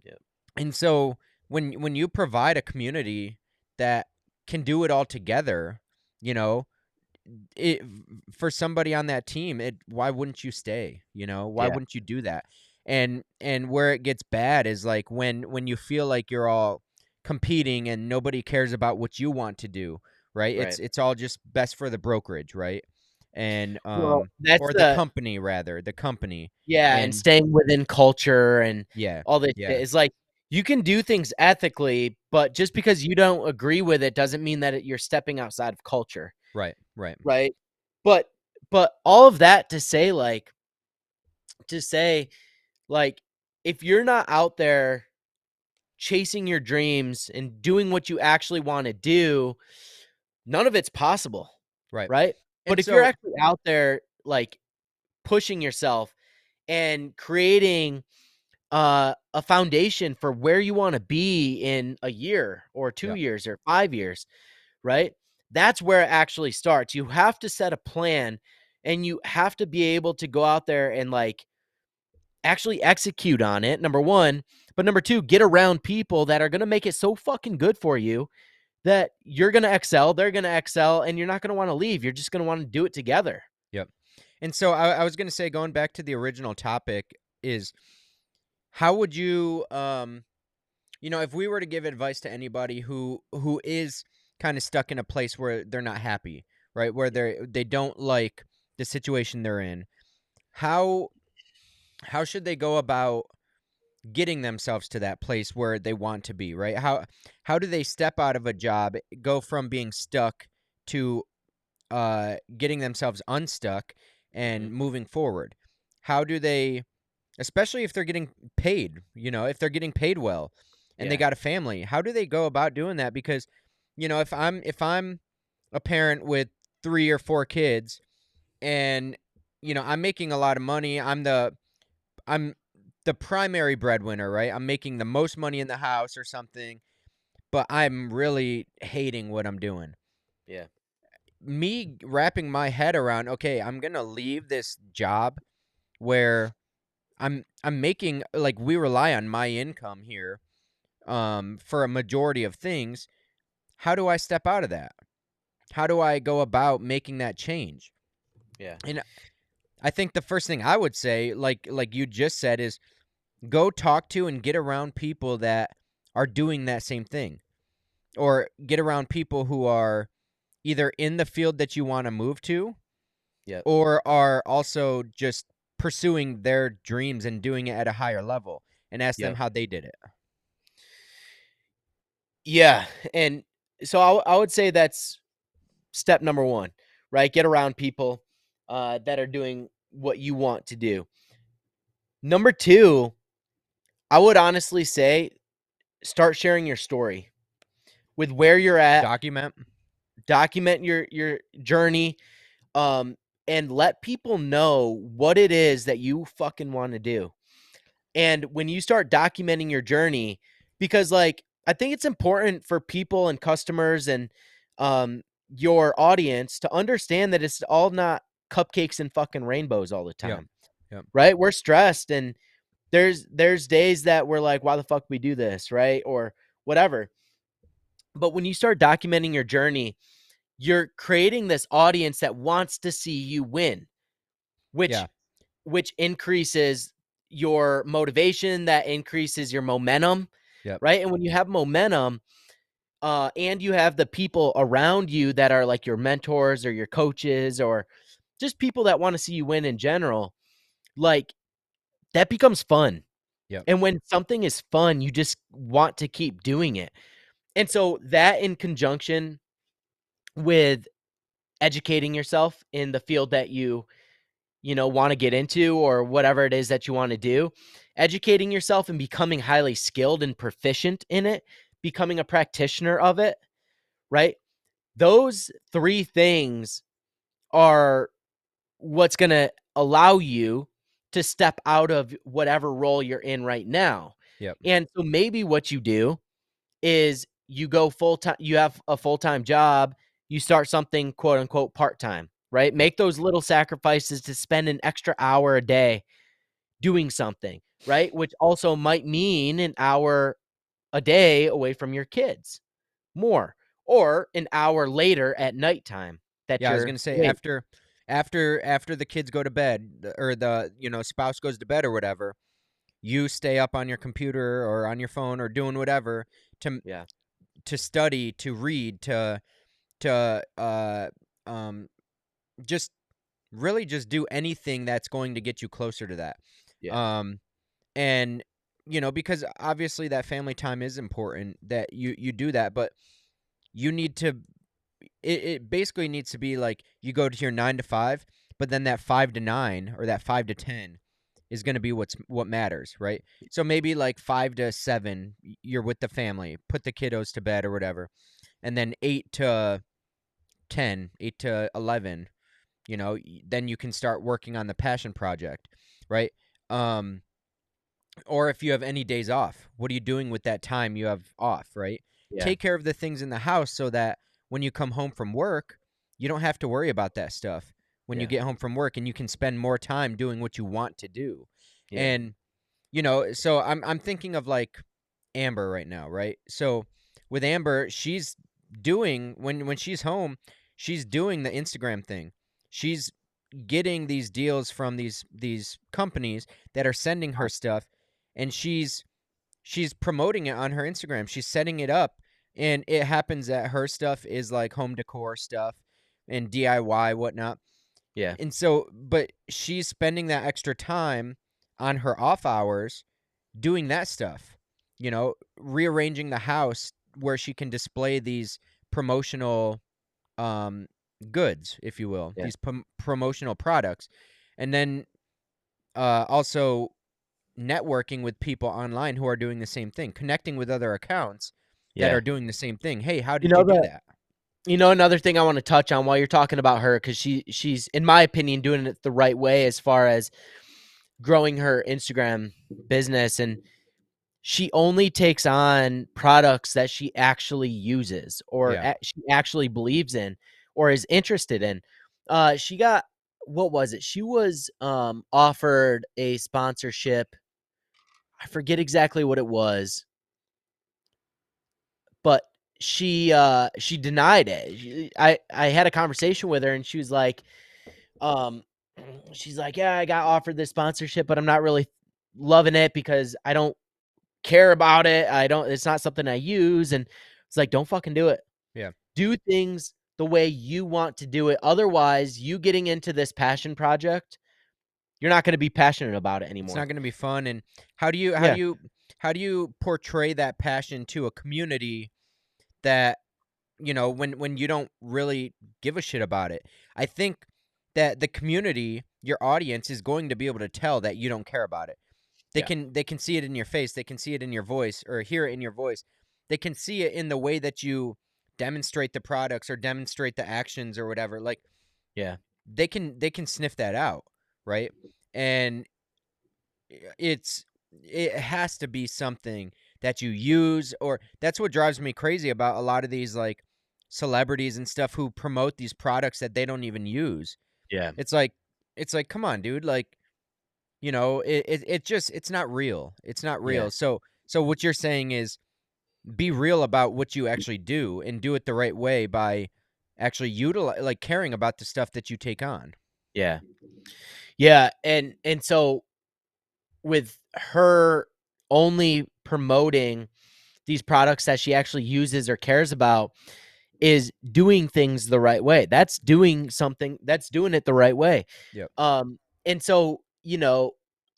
Yeah. And so when you provide a community that can do it all together, you know, it for somebody on that team, it why wouldn't you stay? You know, why Yeah. wouldn't you do that? And where it gets bad is like when you feel like you're all competing and nobody cares about what you want to do, right? Right. It's all just best for the brokerage, right? And Well, that's or the the company rather, the company. yeah, and And staying within culture and yeah, all this shit. yeah, It's like you can do things ethically, but just because you don't agree with it doesn't mean that you're stepping outside of culture, right, right, right? But all of that to say like if you're not out there chasing your dreams and doing what you actually want to do, none of it's possible, right. right? But And if you're so actually out there like pushing yourself and creating a foundation for where you want to be in a year or 2 yeah, years or 5 years, right? That's where it actually starts. You have to set a plan and you have to be able to go out there and like actually execute on it. Number 1, but number 2, get around people that are going to make it so fucking good for you that you're going to excel, they're going to excel and you're not going to want to leave. You're just going to want to do it together. yep. And so I was gonna say, going back to the original topic, is how would you you know, if we were to give advice to anybody who is kind of stuck in a place where they're not happy, right? Where they don't like the situation they're in, how should they go about getting themselves to that place where they want to be, right? How do they step out of a job, go from being stuck to getting themselves unstuck Mhm. and moving forward? How do they, especially if they're getting paid, you know, if they're getting paid well and they Yeah. got a family, how do they go about doing that? Because, you know, if I'm a parent with 3 or 4 kids and, you know, I'm making a lot of money, I'm the primary breadwinner, right? I'm making the most money in the house or something, but I'm really hating what I'm doing. Yeah. Me wrapping my head around, okay, I'm going to leave this job where I'm making, like, we rely on my income here for a majority of things. How do I step out of that? How do I go about making that change? Yeah. And I think the first thing I would say, like you just said, is go talk to and get around people that are doing that same thing, or get around people who are either in the field that you want to move to Yep. or are also just pursuing their dreams and doing it at a higher level, and ask them Yep. how they did it. Yeah, and so I would say that's step number 1, right? Get around people, that are doing what you want to do. Number 2, I would honestly say start sharing your story with where you're at, Document. document your journey, um, and let people know what it is that you fucking wanna do. And when you start documenting your journey, because like I think it's important for people and customers and um your audience to understand that it's all not cupcakes and fucking rainbows all the Yep. time. Yep. Right? We're stressed and there's days that we're like, why the fuck we do this, right? Or whatever. But when you start documenting your journey, you're creating this audience that wants to see you win, which Yeah. which increases your motivation, that increases your momentum, Yep. right? And when you have momentum, and you have the people around you that are like your mentors or your coaches or just people that want to see you win in general, like that becomes fun. Yep. And when something is fun, you just want to keep doing it. And so that in conjunction with educating yourself in the field that you want to get into or whatever it is that you want to do, educating yourself and becoming highly skilled and proficient in it, becoming a practitioner of it, right? Those three things are what's going to allow you to step out of whatever role you're in right now. Yep. And so maybe what you do is you go full time, you have a full time job, you start something quote unquote part time, right? Yep. Make those little sacrifices to spend an extra hour a day doing something, right? Which also might mean an hour a day away from your kids more, or an hour later at nighttime that Yeah, I was you're gonna say awake. after the kids go to bed or the spouse goes to bed or whatever, you stay up on your computer or on your phone or doing whatever to Yeah. to study, to read, to um just really just do anything that's going to get you closer to that. Yeah. Um and because obviously that family time is important that you do that, but you need to it basically needs to be like you go to your 9 to 5, but then that 5 to 9 or that 5 to 10 is going to be what matters, right? So maybe like 5 to 7 you're with the family, put the kiddos to bed or whatever. And then 8 to 10, 8 to 11, then you can start working on the passion project, right? Um or if you have any days off, what are you doing with that time you have off, right? Yeah. Take care of the things in the house so that when you come home from work, you don't have to worry about that stuff when you Yeah. get home from work and you can spend more time doing what you want to do. Yeah. And so I'm thinking of like Amber right now, right? So with Amber, she's doing when she's home, she's doing the Instagram thing. She's getting these deals from these companies that are sending her stuff, and she's promoting it on her Instagram. She's setting it up, and it happens that her stuff is like home decor stuff and DIY whatnot. Yeah. And so, but she's spending that extra time on her off hours doing that stuff, rearranging the house where she can display these promotional um, goods, if you will, Yeah. these promotional products. And then also networking with people online who are doing the same thing, connecting with other accounts that are Yeah. doing the same thing. Hey, how You did you know do that that? another thing I want to touch on while you're talking about her, because she's in my opinion doing it the right way as far as growing her Instagram business, and she only takes on products that she actually uses or Yeah. she actually believes in or is interested in. She got, what was it? She was offered a sponsorship. I forget exactly what it was, but she denied it. I had a conversation with her and she was like, um she's like, "Yeah, I got offered this sponsorship, but I'm not really loving it because I don't care about it. I don't It's not something I use." And it's like, "Don't fucking do it. Yeah. Do things the way you want to do it. Otherwise, you getting into this passion project, you're not going to be passionate about it It's not anymore." going to be fun. And how do you how do Yeah. you how do you portray that passion to a community that when you don't really give a shit about it? I think that the community, your audience, is going to be able to tell that you don't care about it. Yeah. They can see it in your face, they can see it in your voice or hear it in your voice. They can see it in the way that you demonstrate the products or demonstrate the actions or whatever. Like Yeah. they can sniff that out, right? And it's it has to be something that you use, or that's what drives me crazy about a lot of these like celebrities and stuff who promote these products that they don't even use. Yeah. It's like come on, dude, like, it just it's not real. It's not Yeah. real. So what you're saying is be real about what you actually do and do it the right way by actually utilize like caring about the stuff that you take on. Yeah. Yeah, and so with her only promoting these products that she actually uses or cares about is doing things the right way. That's doing something, that's doing it the right way. Yep. And so,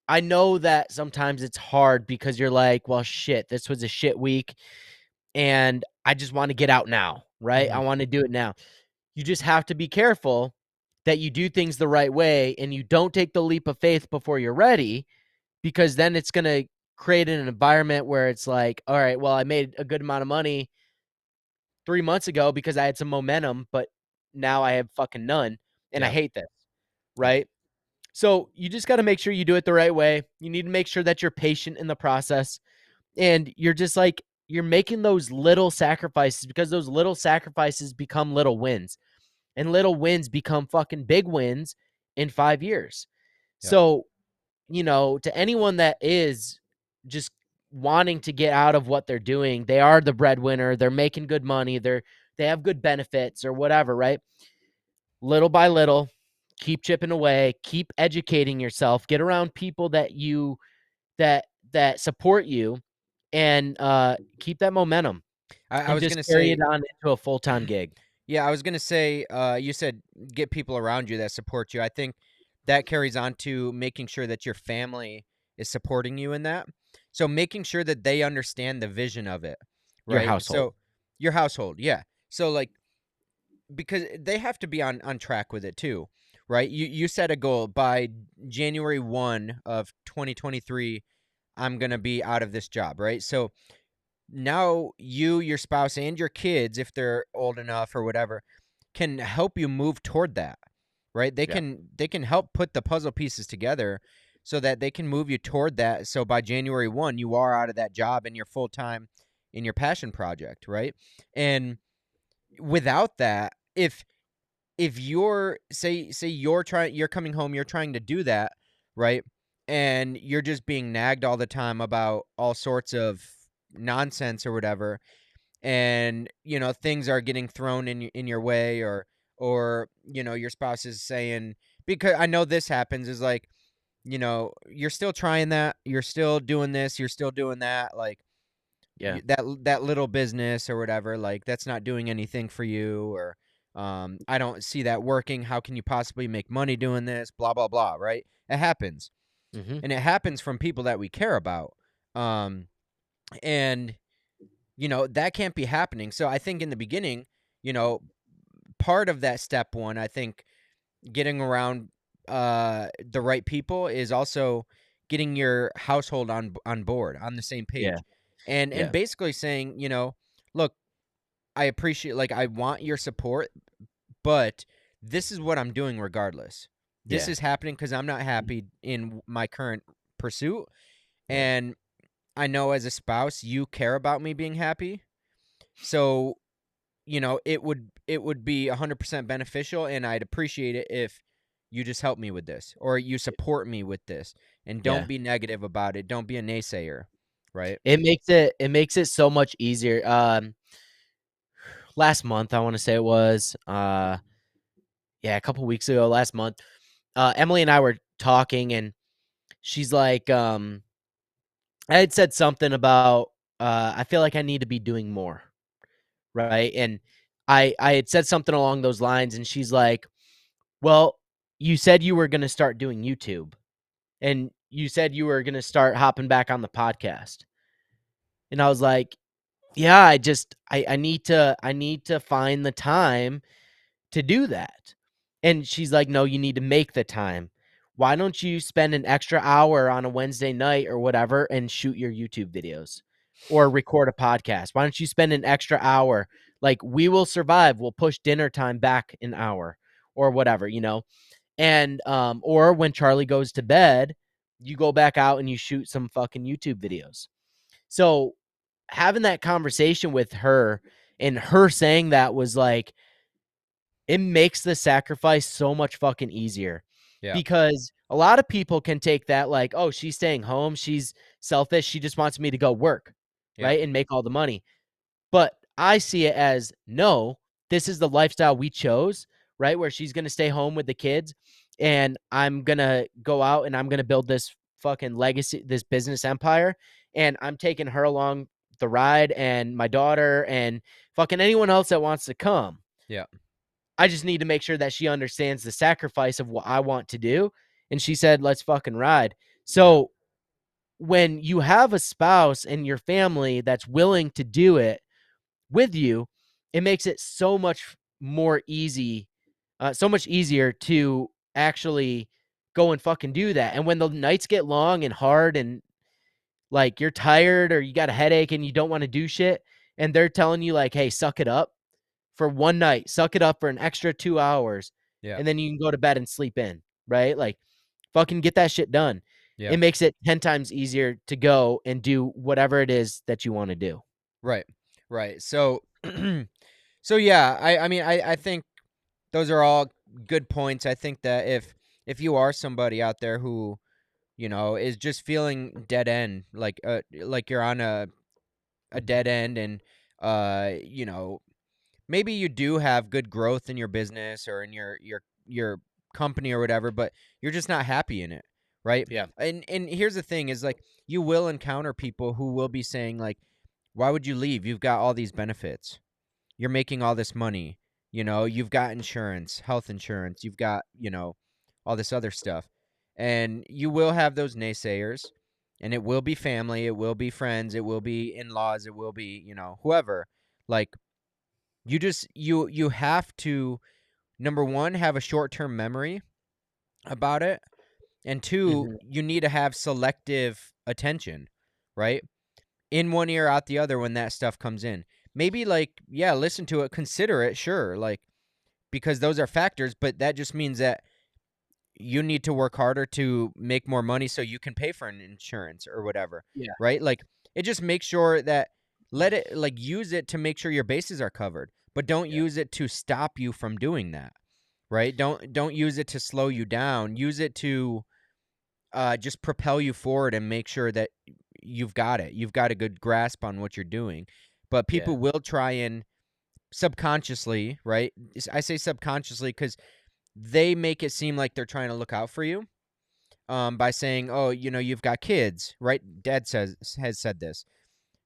I know that sometimes it's hard because you're like, well, shit, this was a shit week and I just want to get out now, right? I Mhm. want to do it now. You just have to be careful that you do things the right way and you don't take the leap of faith before you're ready, because then it's going to create an environment where it's like, all right, well, I made a good amount of money 3 months ago because I had some momentum, but now I have fucking none and I Yeah. hate this, Yeah. right? So you just got to make sure you do it the right way. You need to make sure that you're patient in the process and you're just like, you're making those little sacrifices, because those little sacrifices become little wins and little wins become fucking big wins in 5 years. Yep. So, to anyone that is just wanting to get out of what they're doing, they are the breadwinner, they're making good money, they have good benefits or whatever, right? Little by little, keep chipping away, keep educating yourself, get around people that support you, and keep that momentum I and was just gonna carry it say, on into a full-time gig. yeah, I was gonna say, you said get people around you that support you. I think that carries on to making sure that your family is supporting you in that. So making sure that they understand the vision of it, Your right? household. So your household, yeah. So like because they have to be on track with it too, right? You set a goal by January 1 of 2023. I'm gonna be out of this job, right? So now you, your spouse, and your kids, if they're old enough or whatever, can help you move toward that, right? They Yeah. can help put the puzzle pieces together so that they can move you toward that. So by January 1, you are out of that job and you're full time in your passion project, right? And without that, if you're say you're coming home, you're trying to do that, right? And you're just being nagged all the time about all sorts of nonsense or whatever, and things are getting thrown in your way, or your spouse is saying, because I know this happens, is like, you're still trying that, you're still doing this, you're still doing that, like Yeah. that little business or whatever, like that's not doing anything for you, or I don't see that working. How can you possibly make money doing this? Blah blah blah. Right? It happens, Mhm. and it happens from people that we care about, and that can't be happening. So I think in the beginning, you know, part of that step one, I think getting around the right people is also getting your household on board, on the same Yeah. page, and Yeah. basically saying, look, I appreciate, like, I want your support, but this is what I'm doing regardless. This Yeah. is happening because I'm not happy in my current pursuit, Yeah. and I know as a spouse you care about me being happy, so it would be 100% beneficial, and I'd appreciate it if you just help me with this, or you support me with this, and don't Yeah. be negative about it. Don't be a naysayer, right? It makes it so much easier. Last month, I wanna say it was, yeah, a couple weeks ago, last month, Emily and I were talking, and she's like, I had said something about, I feel like I need to be doing more, right? And I had said something along those lines, and she's like, "Well, you said you were gonna start doing YouTube, and you said you were gonna start hopping back on the podcast." And I was like, "Yeah, I need to find the time to do that." And she's like, "No, you need to make the time. Why don't you spend an extra hour on a Wednesday night or whatever and shoot your YouTube videos or record a podcast? Why don't you spend an extra hour? Like, We Will Survive, we'll push dinner time back an hour or whatever, you know? And or when Charlie goes to bed, you go back out and you shoot some fucking YouTube videos. So having that conversation with her and her saying that was like, it makes the sacrifice so much fucking easier, Yeah. because a lot of people can take that like, oh, she's staying home, she's selfish, she just wants me to go work, Yeah. right, and make all the money. But I see it as, no, this is the lifestyle we chose, right? Where she's going to stay home with the kids and I'm going to go out and I'm going to build this fucking legacy, this business empire. And I'm taking her along the ride, and my daughter and fucking anyone else that wants to come. Yeah. I just need to make sure that she understands the sacrifice of what I want to do. And she said, let's fucking ride. Yeah. So when you have a spouse and your family that's willing to do it with you, it makes it so much more easy, so much easier to actually go and fucking do that. And when the nights get long and hard and like you're tired or you got a headache and you don't want to do shit, and they're telling you like, hey, suck it up for one night, suck it up for an extra 2 hours, Yeah. and then you can go to bed and sleep in, right? Like, fucking get that shit done. Yeah. It makes it 10 times easier to go and do whatever it is that you want to do. Right. Right. So so yeah, I mean I think those are all good points. I think that if you are somebody out there who, is just feeling dead end, like you're on a dead end, and maybe you do have good growth in your business or in your company or whatever, but you're just not happy in it, right? Yeah. And here's the thing is, like, you will encounter people who will be saying like, why would you leave? You've got all these benefits. You're making all this money. You've got insurance, health insurance, you've got, all this other stuff. And you will have those naysayers, and it will be family, it will be friends, it will be in-laws, it will be, whoever. Like, you have to, number one, have a short-term memory about it, and two, Mhm. you need to have selective attention, right? In one ear, out the other when that stuff comes in. Maybe, like, yeah, listen to it, consider it, sure, like, because those are factors, but that just means that you need to work harder to make more money so you can pay for an insurance or whatever, Yeah. right? Like, it just makes sure that, let it, like, use it to make sure your bases are covered, but don't Yeah. use it to stop you from doing that, right? Don't use it to slow you down. Use it to just propel you forward and make sure that you've got it. You've got a good grasp on what you're doing. But Yeah. people will try and subconsciously, right? I say subconsciously because they make it seem like they're trying to look out for you, by saying, "Oh, you've got kids," right? Dad has said this.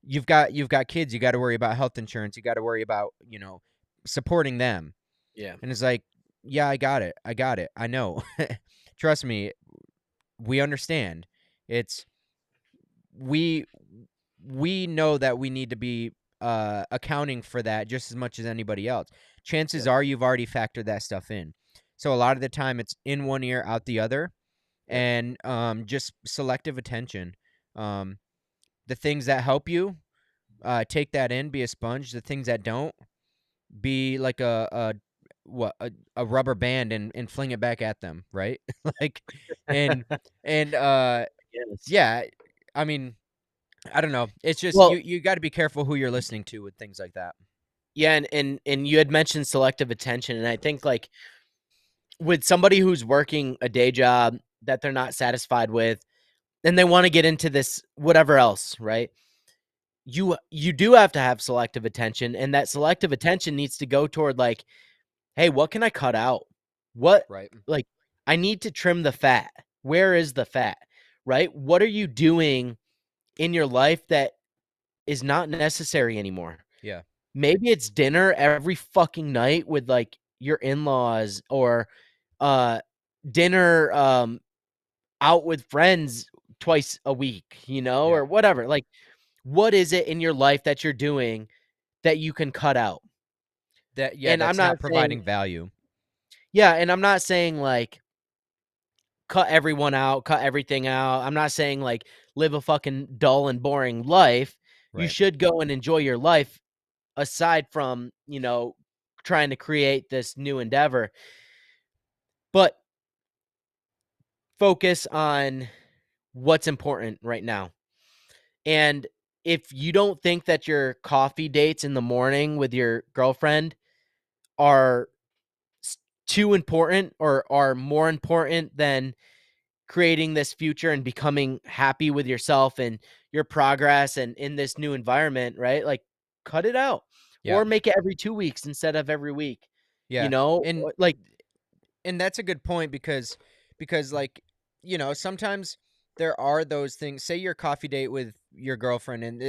You've got kids. You got to worry about health insurance. You got to worry about supporting them. Yeah. And it's like, yeah, I got it. I got it. I know. Trust me, we understand. It's we we know that we need to be accounting for that just as much as anybody else. Chances Yep. are you've already factored that stuff in. So a lot of the time it's in one ear, out the other, Yep. and just selective attention. Um, the things that help you, take that in, be a sponge. The things that don't, be like a rubber band, and fling it back at them, right? Like, and and Yes. yeah, I mean, I don't know. It's just Well, you got to be careful who you're listening to with things like that. yeah, and you had mentioned selective attention, and I think like with somebody who's working a day job that they're not satisfied with, and they want to get into this whatever else, right? You do have to have selective attention, and that selective attention needs to go toward like, hey, what can I cut out? What, Right. like, I need to trim the fat. Where is the fat? Right? What are you doing in your life that is not necessary anymore? Yeah. Maybe it's dinner every fucking night with like your in-laws, or uh dinner out with friends twice a week, Yeah. or whatever. Like, what is it in your life that you're doing that you can cut out? And I'm That's not not saying, providing value. yeah, and I'm not saying like cut everyone out, cut everything out. I'm not saying like live a fucking dull and boring life. You Right. should go and enjoy your life aside from, trying to create this new endeavor. But focus on what's important right now. And if you don't think that your coffee dates in the morning with your girlfriend are too important or are more important than creating this future and becoming happy with yourself and your progress and in this new environment, right? Like cut it out Yeah. or make it every 2 weeks instead of every week. You Yeah. know, And like and that's a good point because like, sometimes there are those things. Say your coffee date with your girlfriend and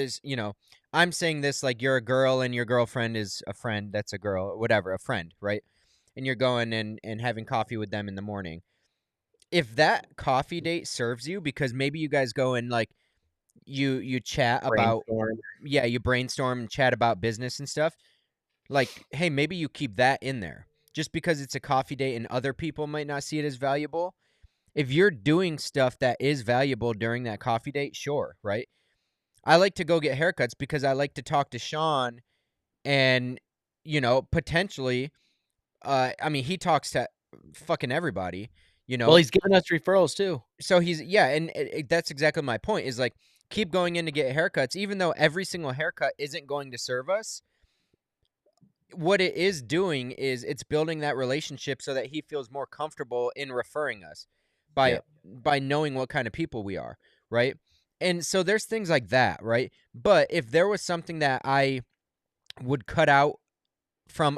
I'm saying this like you're a girl and your girlfriend is a friend that's a girl, whatever, a friend, right? And you're going and having coffee with them in the morning. If that coffee date serves you because maybe you guys go and like you chat about, brainstorm. yeah, you brainstorm and chat about business and stuff, like, hey, maybe you keep that in there. Just because it's a coffee date and other people might not see it as valuable. If you're doing stuff that is valuable during that coffee date, sure, right? I like to go get haircuts because I like to talk to Sean and, potentially, I mean, he talks to fucking everybody, you Well, know? he's giving us referrals too. So yeah, and that's exactly my point is like, keep going in to get haircuts, even though every single haircut isn't going to serve us. What it is doing is it's building that relationship so that he feels more comfortable in referring us by Yeah. knowing what kind of people we are, right? And so there's things like that, right? But if there was something that I would cut out from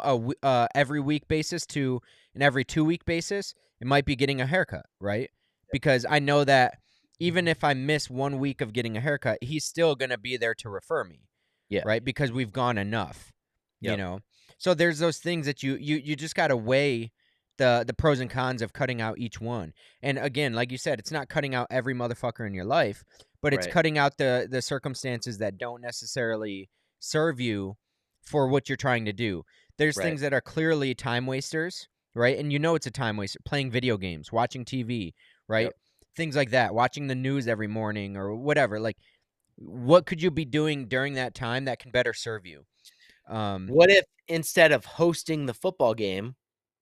every week basis to an every 2 week basis, it might be getting a haircut, right? Because I know that even if I miss 1 week of getting a haircut, he's still going to be there to refer me, Yeah. right? Because we've gone enough, you Yep. know. So there's those things that you just got to weigh the pros and cons of cutting out each one. And again, like you said, it's not cutting out every motherfucker in your life, but it's Right. cutting out the circumstances that don't necessarily serve you for what you're trying to do. There's Right. things that are clearly time wasters, right? And it's a time waster, playing video games, watching TV, right? Yep. Things like that, watching the news every morning or whatever. Like, what could you be doing during that time that can better serve you? What if instead of hosting the football game,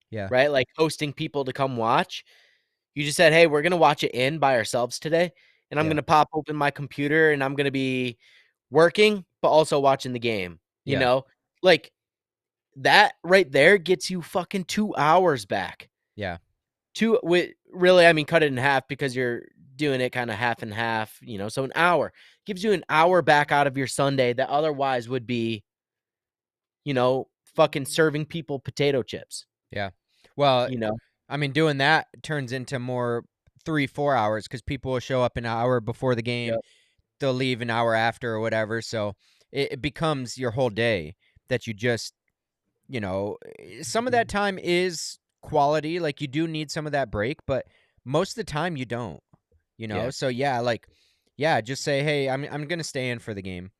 Yeah, right? Like hosting people to come watch, you just said, "Hey, we're gonna watch it in by ourselves today, and I'm yeah, gonna pop open my computer and I'm gonna be working, but also watching the game." You yeah, know, like that right there gets you fucking 2 hours back. yeah, Two with really, I mean, cut it in half because you're doing it kind of half and half. So an hour gives you an hour back out of your Sunday that otherwise would be, fucking serving people potato chips. yeah. Well, You know, I mean, doing that turns into more 3, 4 hours because people will show up an hour before the game, yep, they'll leave an hour after or whatever. So it becomes your whole day that you just some of that time is quality, like, you do need some of that break, but most of the time you don't, yeah, So, yeah, like, yeah, just say, "Hey, I'm gonna stay in for the game."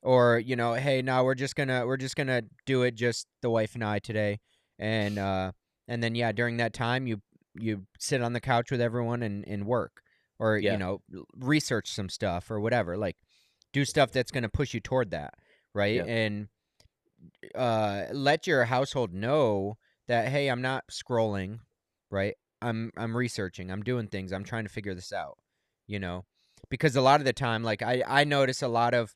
Or, "Hey, no, we're just gonna do it just the wife and I today." And, and then, yeah, during that time, you sit on the couch with everyone and work or, yeah, research some stuff or whatever, like, do stuff that's gonna push you toward that, right? yeah, And let your household know that, hey, I'm not scrolling, right? I'm researching, I'm doing things, I'm trying to figure this out, you know? Because a lot of the time, like, I notice a lot of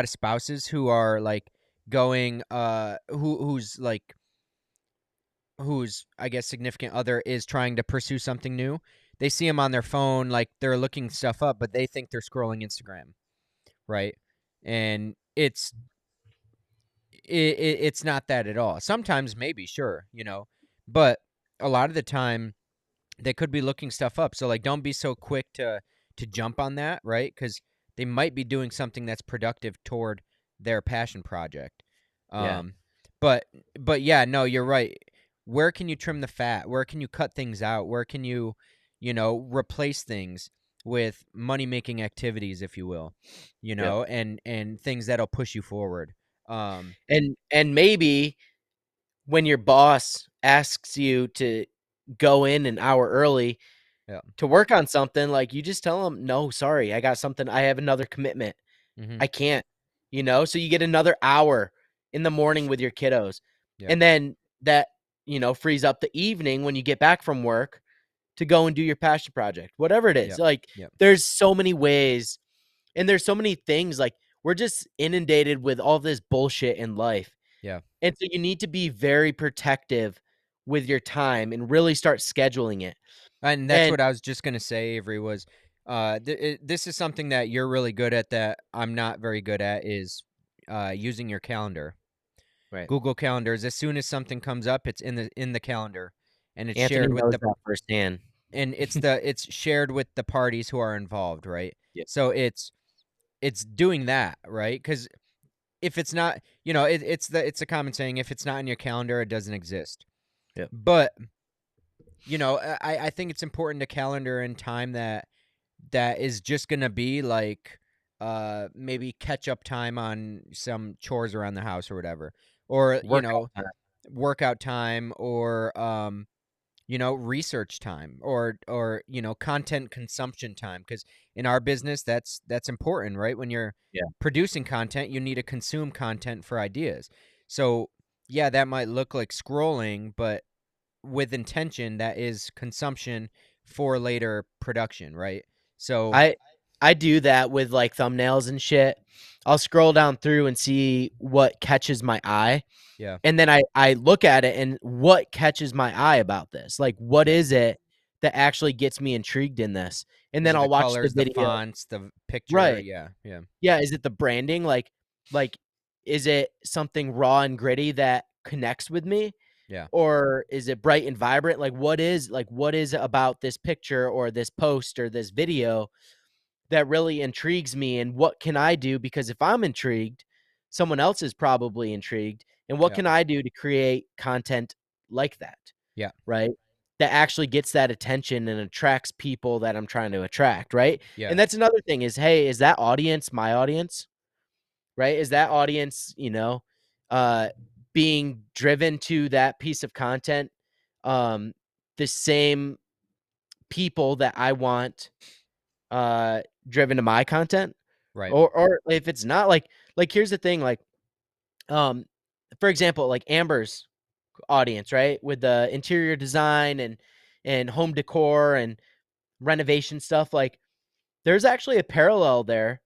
spouses who are like going who's I guess significant other is trying to pursue something new. They see them on their phone, like they're looking stuff up, but they think they're scrolling Instagram, right? And it's not that at all. Sometimes maybe, sure, but a lot of the time they could be looking stuff up. So like don't be so quick to jump on that, right? Cuz they might be doing something that's productive toward their passion project. yeah, Um but yeah, no, you're right. Where can you trim the fat? Where can you cut things out? Where can you, replace things with money-making activities, if you will, yep. and things that'll push you forward. Um, And maybe when your boss asks you to go in an hour early yeah. to work on something, like, you just tell them, "No, sorry, I have another commitment. Mhm. I can't." So you get another hour in the morning with your kiddos. Yeah. And then that, frees up the evening when you get back from work to go and do your passion project, whatever it is. Yep. Like, Yep. there's so many ways and there's so many things. Like, we're just inundated with all this bullshit in life. Yeah. And so you need to be very protective with your time and really start scheduling it. And that's And what I was just gonna say, Avery, was this is something that you're really good at that I'm not very good at, is using your calendar. right. Google Calendars. As soon as something comes up, it's in the calendar, and it's Anthony shared with knows the that firsthand. and it's shared with the parties who are involved, right? Yeah. So it's doing that, right? Because if it's not, it's a common saying, if it's not in your calendar, it doesn't exist. Yep. But I think it's important to calendar in time that is just gonna be like maybe catch up time on some chores around the house or whatever, or Workout time. workout time, or research time, or content consumption time, because in our business that's important, right? When you're Yeah. producing content, you need to consume content for ideas. So yeah, that might look like scrolling, but with intention, that is consumption for later production, right? So I I do that with, like, thumbnails and shit. I'll scroll down through and see what catches my eye, yeah, and then I look at it and what catches my eye about this? Like, what yeah. is it that actually gets me intrigued in this? And Is then it the I'll watch the colors, the video. fonts, the picture? Right. Yeah, yeah, Yeah, is it the branding? Like, is it something raw and gritty that connects with me? yeah, Or is it bright and vibrant? What is it about this picture or this post or this video that really intrigues me, and what can I do? Because if I'm intrigued, someone else is probably intrigued, and what yeah, can I do to create content like that, yeah, right? That actually gets that attention and attracts people that I'm trying to attract, right? yeah, And that's another thing is, hey, is that audience my audience? Right? Is that audience, uh, being driven to that piece of content, um, the same people that I want, driven to my content? right. Or if it's not, like, here's the thing, like, um, for example, like Amber's audience, right? With the interior design and home decor and renovation stuff, like, there's actually a parallel there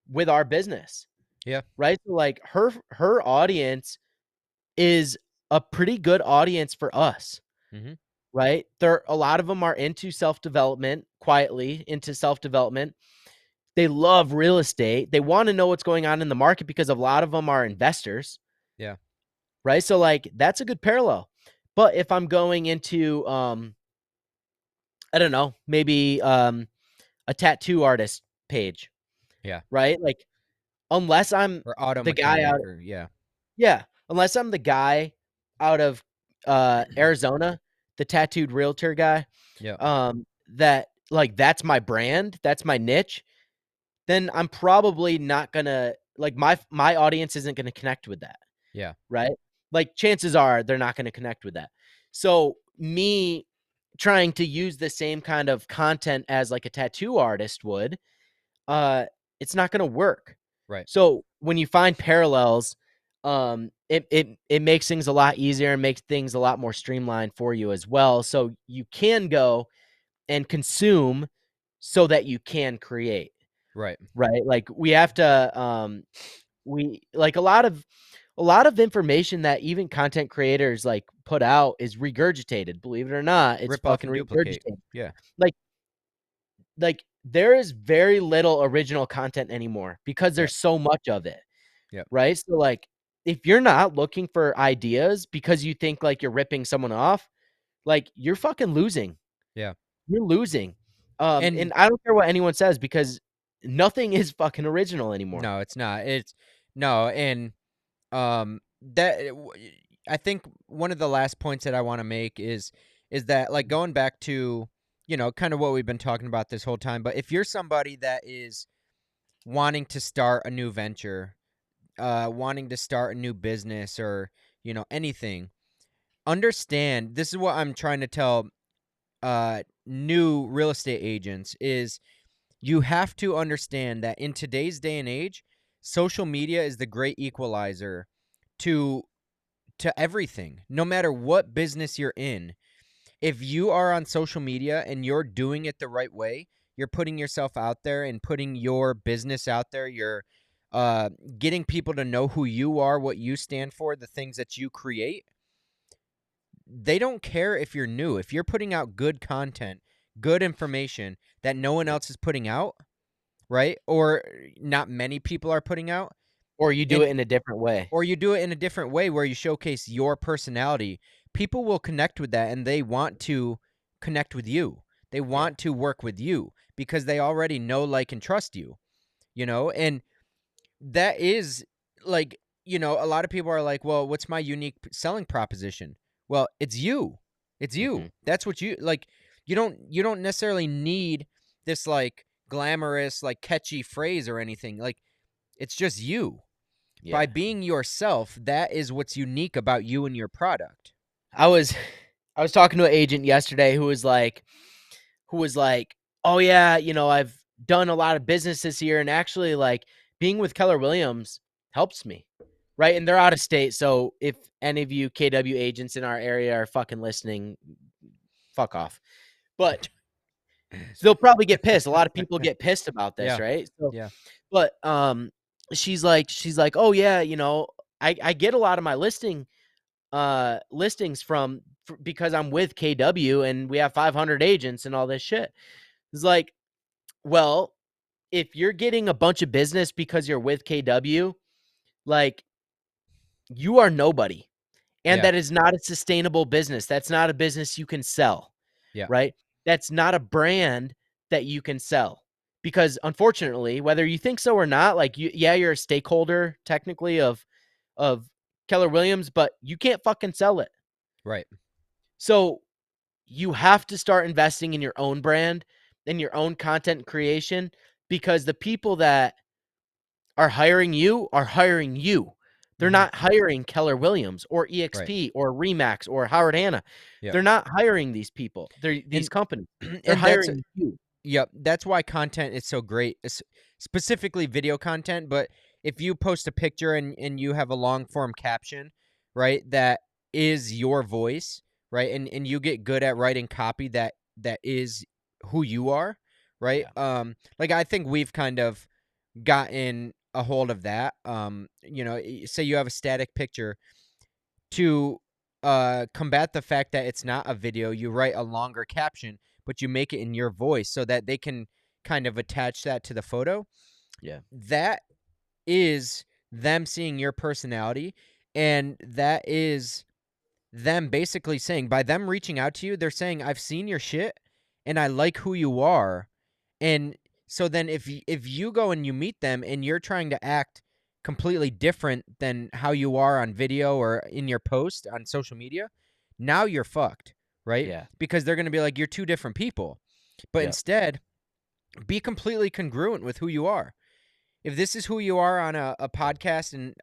with our business, Yeah, right? So, like, her audience is a pretty good audience for us, mm-hmm. right? There a lot of them are into self-development, quietly into self-development. They love real estate. They wanna know what's going on in the market because a lot of them are investors, Yeah, right? So, like, that's a good parallel. But if I'm going into, I don't know, maybe, a tattoo artist page, yeah. right? Like, unless I'm Or auto the guy out. mechanic, or yeah, Yeah, unless I'm the guy out of, Arizona, the tattooed realtor guy, yeah, that like, that's my brand, that's my niche, then I'm probably not gonna like, my audience isn't gonna connect with that, yeah, right? Like, chances are they're not gonna connect with that. So, me trying to use the same kind of content as, like, a tattoo artist would, uh, it's not gonna work. right, So, when you find parallels, it makes things a lot easier and makes things a lot more streamlined for you as well, so you can go and consume so that you can create, right, right? Like, we have to, we like, a lot of information that even content creators, like, put out is regurgitated, believe it or not, it's rip off fucking and duplicate. regurgitated. Yeah, Like, there is very little original content anymore because yep, there's so much of it, yep, right? So, like, if you're not looking for ideas because you think, like, you're ripping someone off, like, you're fucking losing. yeah. You're losing. And And I don't care what anyone says because nothing is fucking original anymore. no, it's not. It's no, and that I think one of the last points that I want to make is that, like, going back to kind of what we've been talking about this whole time. But if you're somebody that is wanting to start a new venture, wanting to start a new business, or anything, understand, this is what I'm trying to tell new real estate agents, is you have to understand that in today's day and age, social media is the great equalizer to everything. No matter what business you're in, if you are on social media and you're doing it the right way, you're putting yourself out there and putting your business out there, you're getting people to know who you are, what you stand for, the things that you create. They don't care if you're new. If you're putting out good content, good information that no one else is putting out, right? Or not many people are putting out, Or you do and it in a different way. or you do it in a different way where you showcase your personality, people will connect with that and they want to connect with you. They want to work with you because they already know, like, and trust you, And that is like, a lot of people are like, well, what's my unique selling proposition? Well, it's you. It's you. Mhm. That's what you like. You don't necessarily need this like glamorous, like catchy phrase or anything. Like, it's just you. By Yeah. being yourself, that is what's unique about you and your product. I was I was talking to an agent yesterday who was like, "Oh yeah, I've done a lot of business this year, and actually, like, being with Keller Williams helps me." Right? And they're out of state, so if any of you KW agents in our area are fucking listening, fuck off. But they'll probably get pissed. A lot of people get pissed about this, Yeah. right? So, Yeah. but she's like, "Oh yeah, I get a lot of my listings because I'm with KW and we have 500 agents and all this shit." It's like, well, if you're getting a bunch of business because you're with KW, like, you are nobody. And Yeah. that is not a sustainable business. That's not a business you can sell, Yeah. right? That's not a brand that you can sell. Because unfortunately, whether you think so or not, like, you're a stakeholder technically of Keller Williams, but you can't fucking sell it. Right. So you have to start investing in your own brand and your own content creation, because the people that are hiring you are hiring you. They're Mhm. not hiring Keller Williams or Right. EXP or Remax or Howard Hanna. Yep. They're not hiring these people. They're these And companies. They're and that's hiring you. Yep, that's why content is so great, specifically video content. But if you post a picture and you have a long form caption, right, that is your voice, right, and you get good at writing copy that is who you are, right? Yeah. Like, I think we've kind of gotten a hold of that. Say you have a static picture to combat the fact that it's not a video, you write a longer caption, but you make it in your voice so that they can kind of attach that to the photo. Yeah. That is them seeing your personality, and that is them basically saying, by them reaching out to you, they're saying, I've seen your shit and I like who you are. And so then if you go and you meet them and you're trying to act completely different than how you are on video or in your post on social media, now you're fucked, right? Yeah. Because they're going to be like, you're two different people. But Yep. instead, be completely congruent with who you are. If this is who you are on a podcast and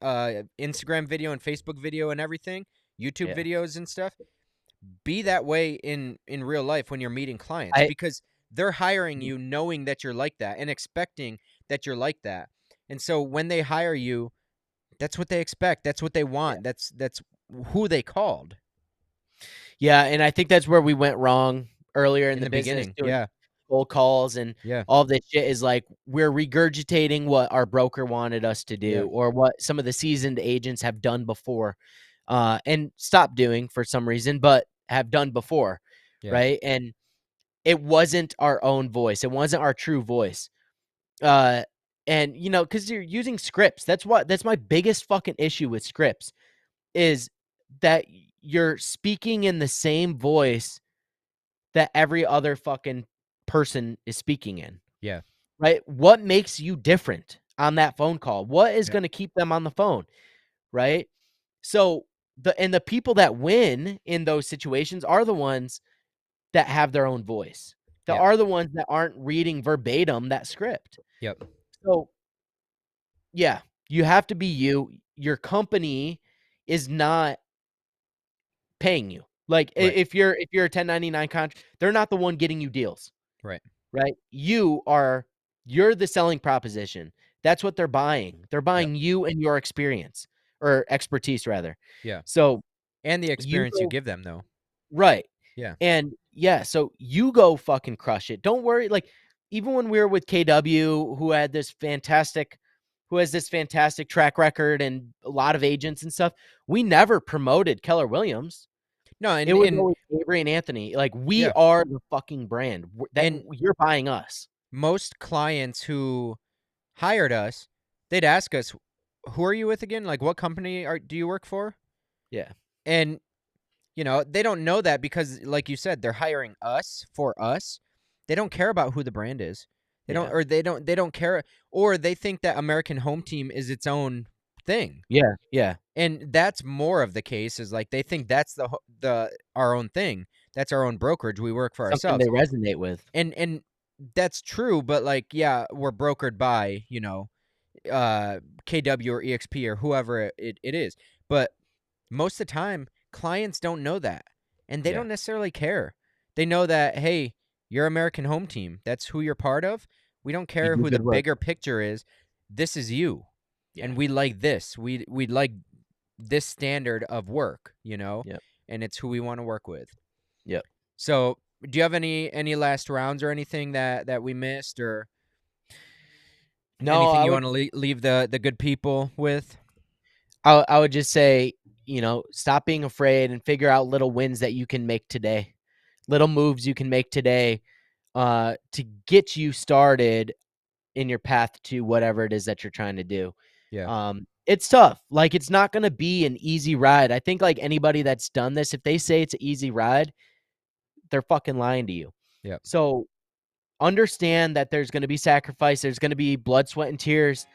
Instagram video and Facebook video and everything, YouTube Yeah. videos and stuff, be that way in real life when you're meeting clients, I because they're hiring you knowing that you're like that and expecting that you're like that. And so when they hire you, that's what they expect. That's what they want. That's who they called Yeah, and I think that's where we went wrong earlier in in the the business, beginning. doing Yeah. cold calls and Yeah. all this shit. Is like, we're regurgitating what our broker wanted us to Yeah. do, or what some of the seasoned agents have done before, and stopped doing for some reason, but have done before, Yeah. right? And it wasn't our own voice. It wasn't our true voice. Uh, and because you're using scripts. That's my biggest fucking issue with scripts, is that you're speaking in the same voice that every other fucking person is speaking in, Yeah. right? What makes you different on that phone call? What is Yeah. going to keep them on the phone, right? So the people that win in those situations are the ones that have their own voice. That Yeah. are the ones that aren't reading verbatim that script. Yep. So, yeah, you have to be you. Your company is not paying you. Like, Right. if you're a 1099 contract, they're not the one getting you deals. Right. Right? You're the selling proposition. That's what they're buying. They're Yep. buying you and your experience, or expertise rather. Yeah. So And the you experience you go give them, though. right. Yeah. And yeah, so you go fucking crush it. Don't worry. Like, even when we were with KW, who has this fantastic track record and a lot of agents and stuff, we never promoted Keller Williams. No, It was and always Avery and Anthony. Like, we yeah. are the fucking brand that And you're buying us. most clients who hired us, they'd ask us, "Who are you with again? Like, what company do you work for?" Yeah. And they don't know that because, like you said, they're hiring us for us. They don't care about who the brand is. Yeah. They don't care, or they think that American Home Team is its own thing. Yeah. Yeah. And that's more of the case, is like they think that's the our own thing. That's our own brokerage. We work for Something they ourselves. resonate with. And that's true, but like, yeah, we're brokered by, KW or EXP or whoever it is. But most of the time, clients don't know that, and they Yeah. don't necessarily care. They know that, hey, you're American Home Team. That's who you're part of. We don't You care do who the good work. bigger picture is. This is you, Yeah. and we like this. We like this standard of work, Yep. and it's who we want to work with. Yep. So, do you have any last rounds or anything that we missed, or No, anything you want to leave the good people with? I would just say, stop being afraid and figure out little wins that you can make today, little moves you can make today, to get you started in your path to whatever it is that you're trying to do. Yeah. It's tough. Like, it's not going to be an easy ride. I think, like, anybody that's done this, if they say it's an easy ride, they're fucking lying to you. Yeah. So understand that there's going to be sacrifice. There's going to be blood, sweat, and tears,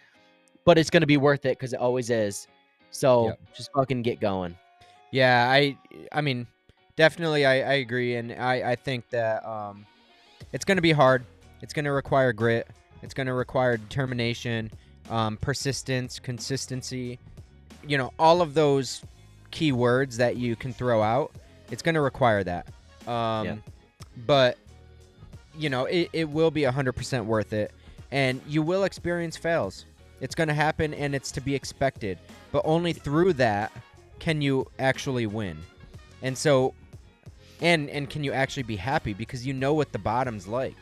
but it's going to be worth it because it always is. So Yep. just fucking get going. Yeah, I mean, definitely I agree, and I think that it's going to be hard. It's going to require grit. It's going to require determination, persistence, consistency. All of those key words that you can throw out. It's going to require that. Yeah. But it will be 100% worth it, and you will experience fails. It's going to happen, and it's to be expected. But only through that can you actually win. And so, and can you actually be happy, because you know what the bottom's like,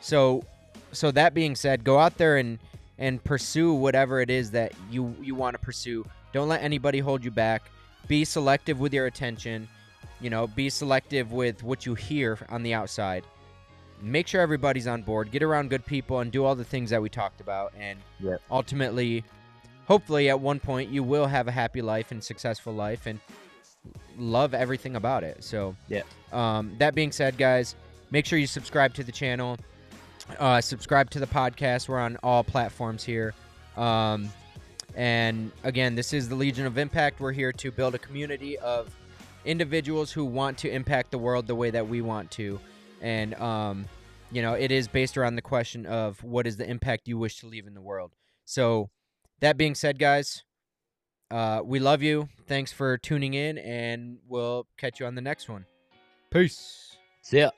So that being said, go out there and pursue whatever it is that you want to pursue. Don't let anybody hold you back. Be selective with your attention. Be selective with what you hear on the outside. Make sure everybody's on board. Get around good people and do all the things that we talked about. And ultimately, hopefully, at one point, you will have a happy life and successful life and love everything about it. So, that being said, guys, make sure you subscribe to the channel. Subscribe to the podcast. We're on all platforms here. And again, this is the Legion of Impact. We're here to build a community of individuals who want to impact the world the way that we want to. And, it is based around the question of what is the impact you wish to leave in the world. So, that being said, guys, we love you. Thanks for tuning in, and we'll catch you on the next one. Peace. See ya.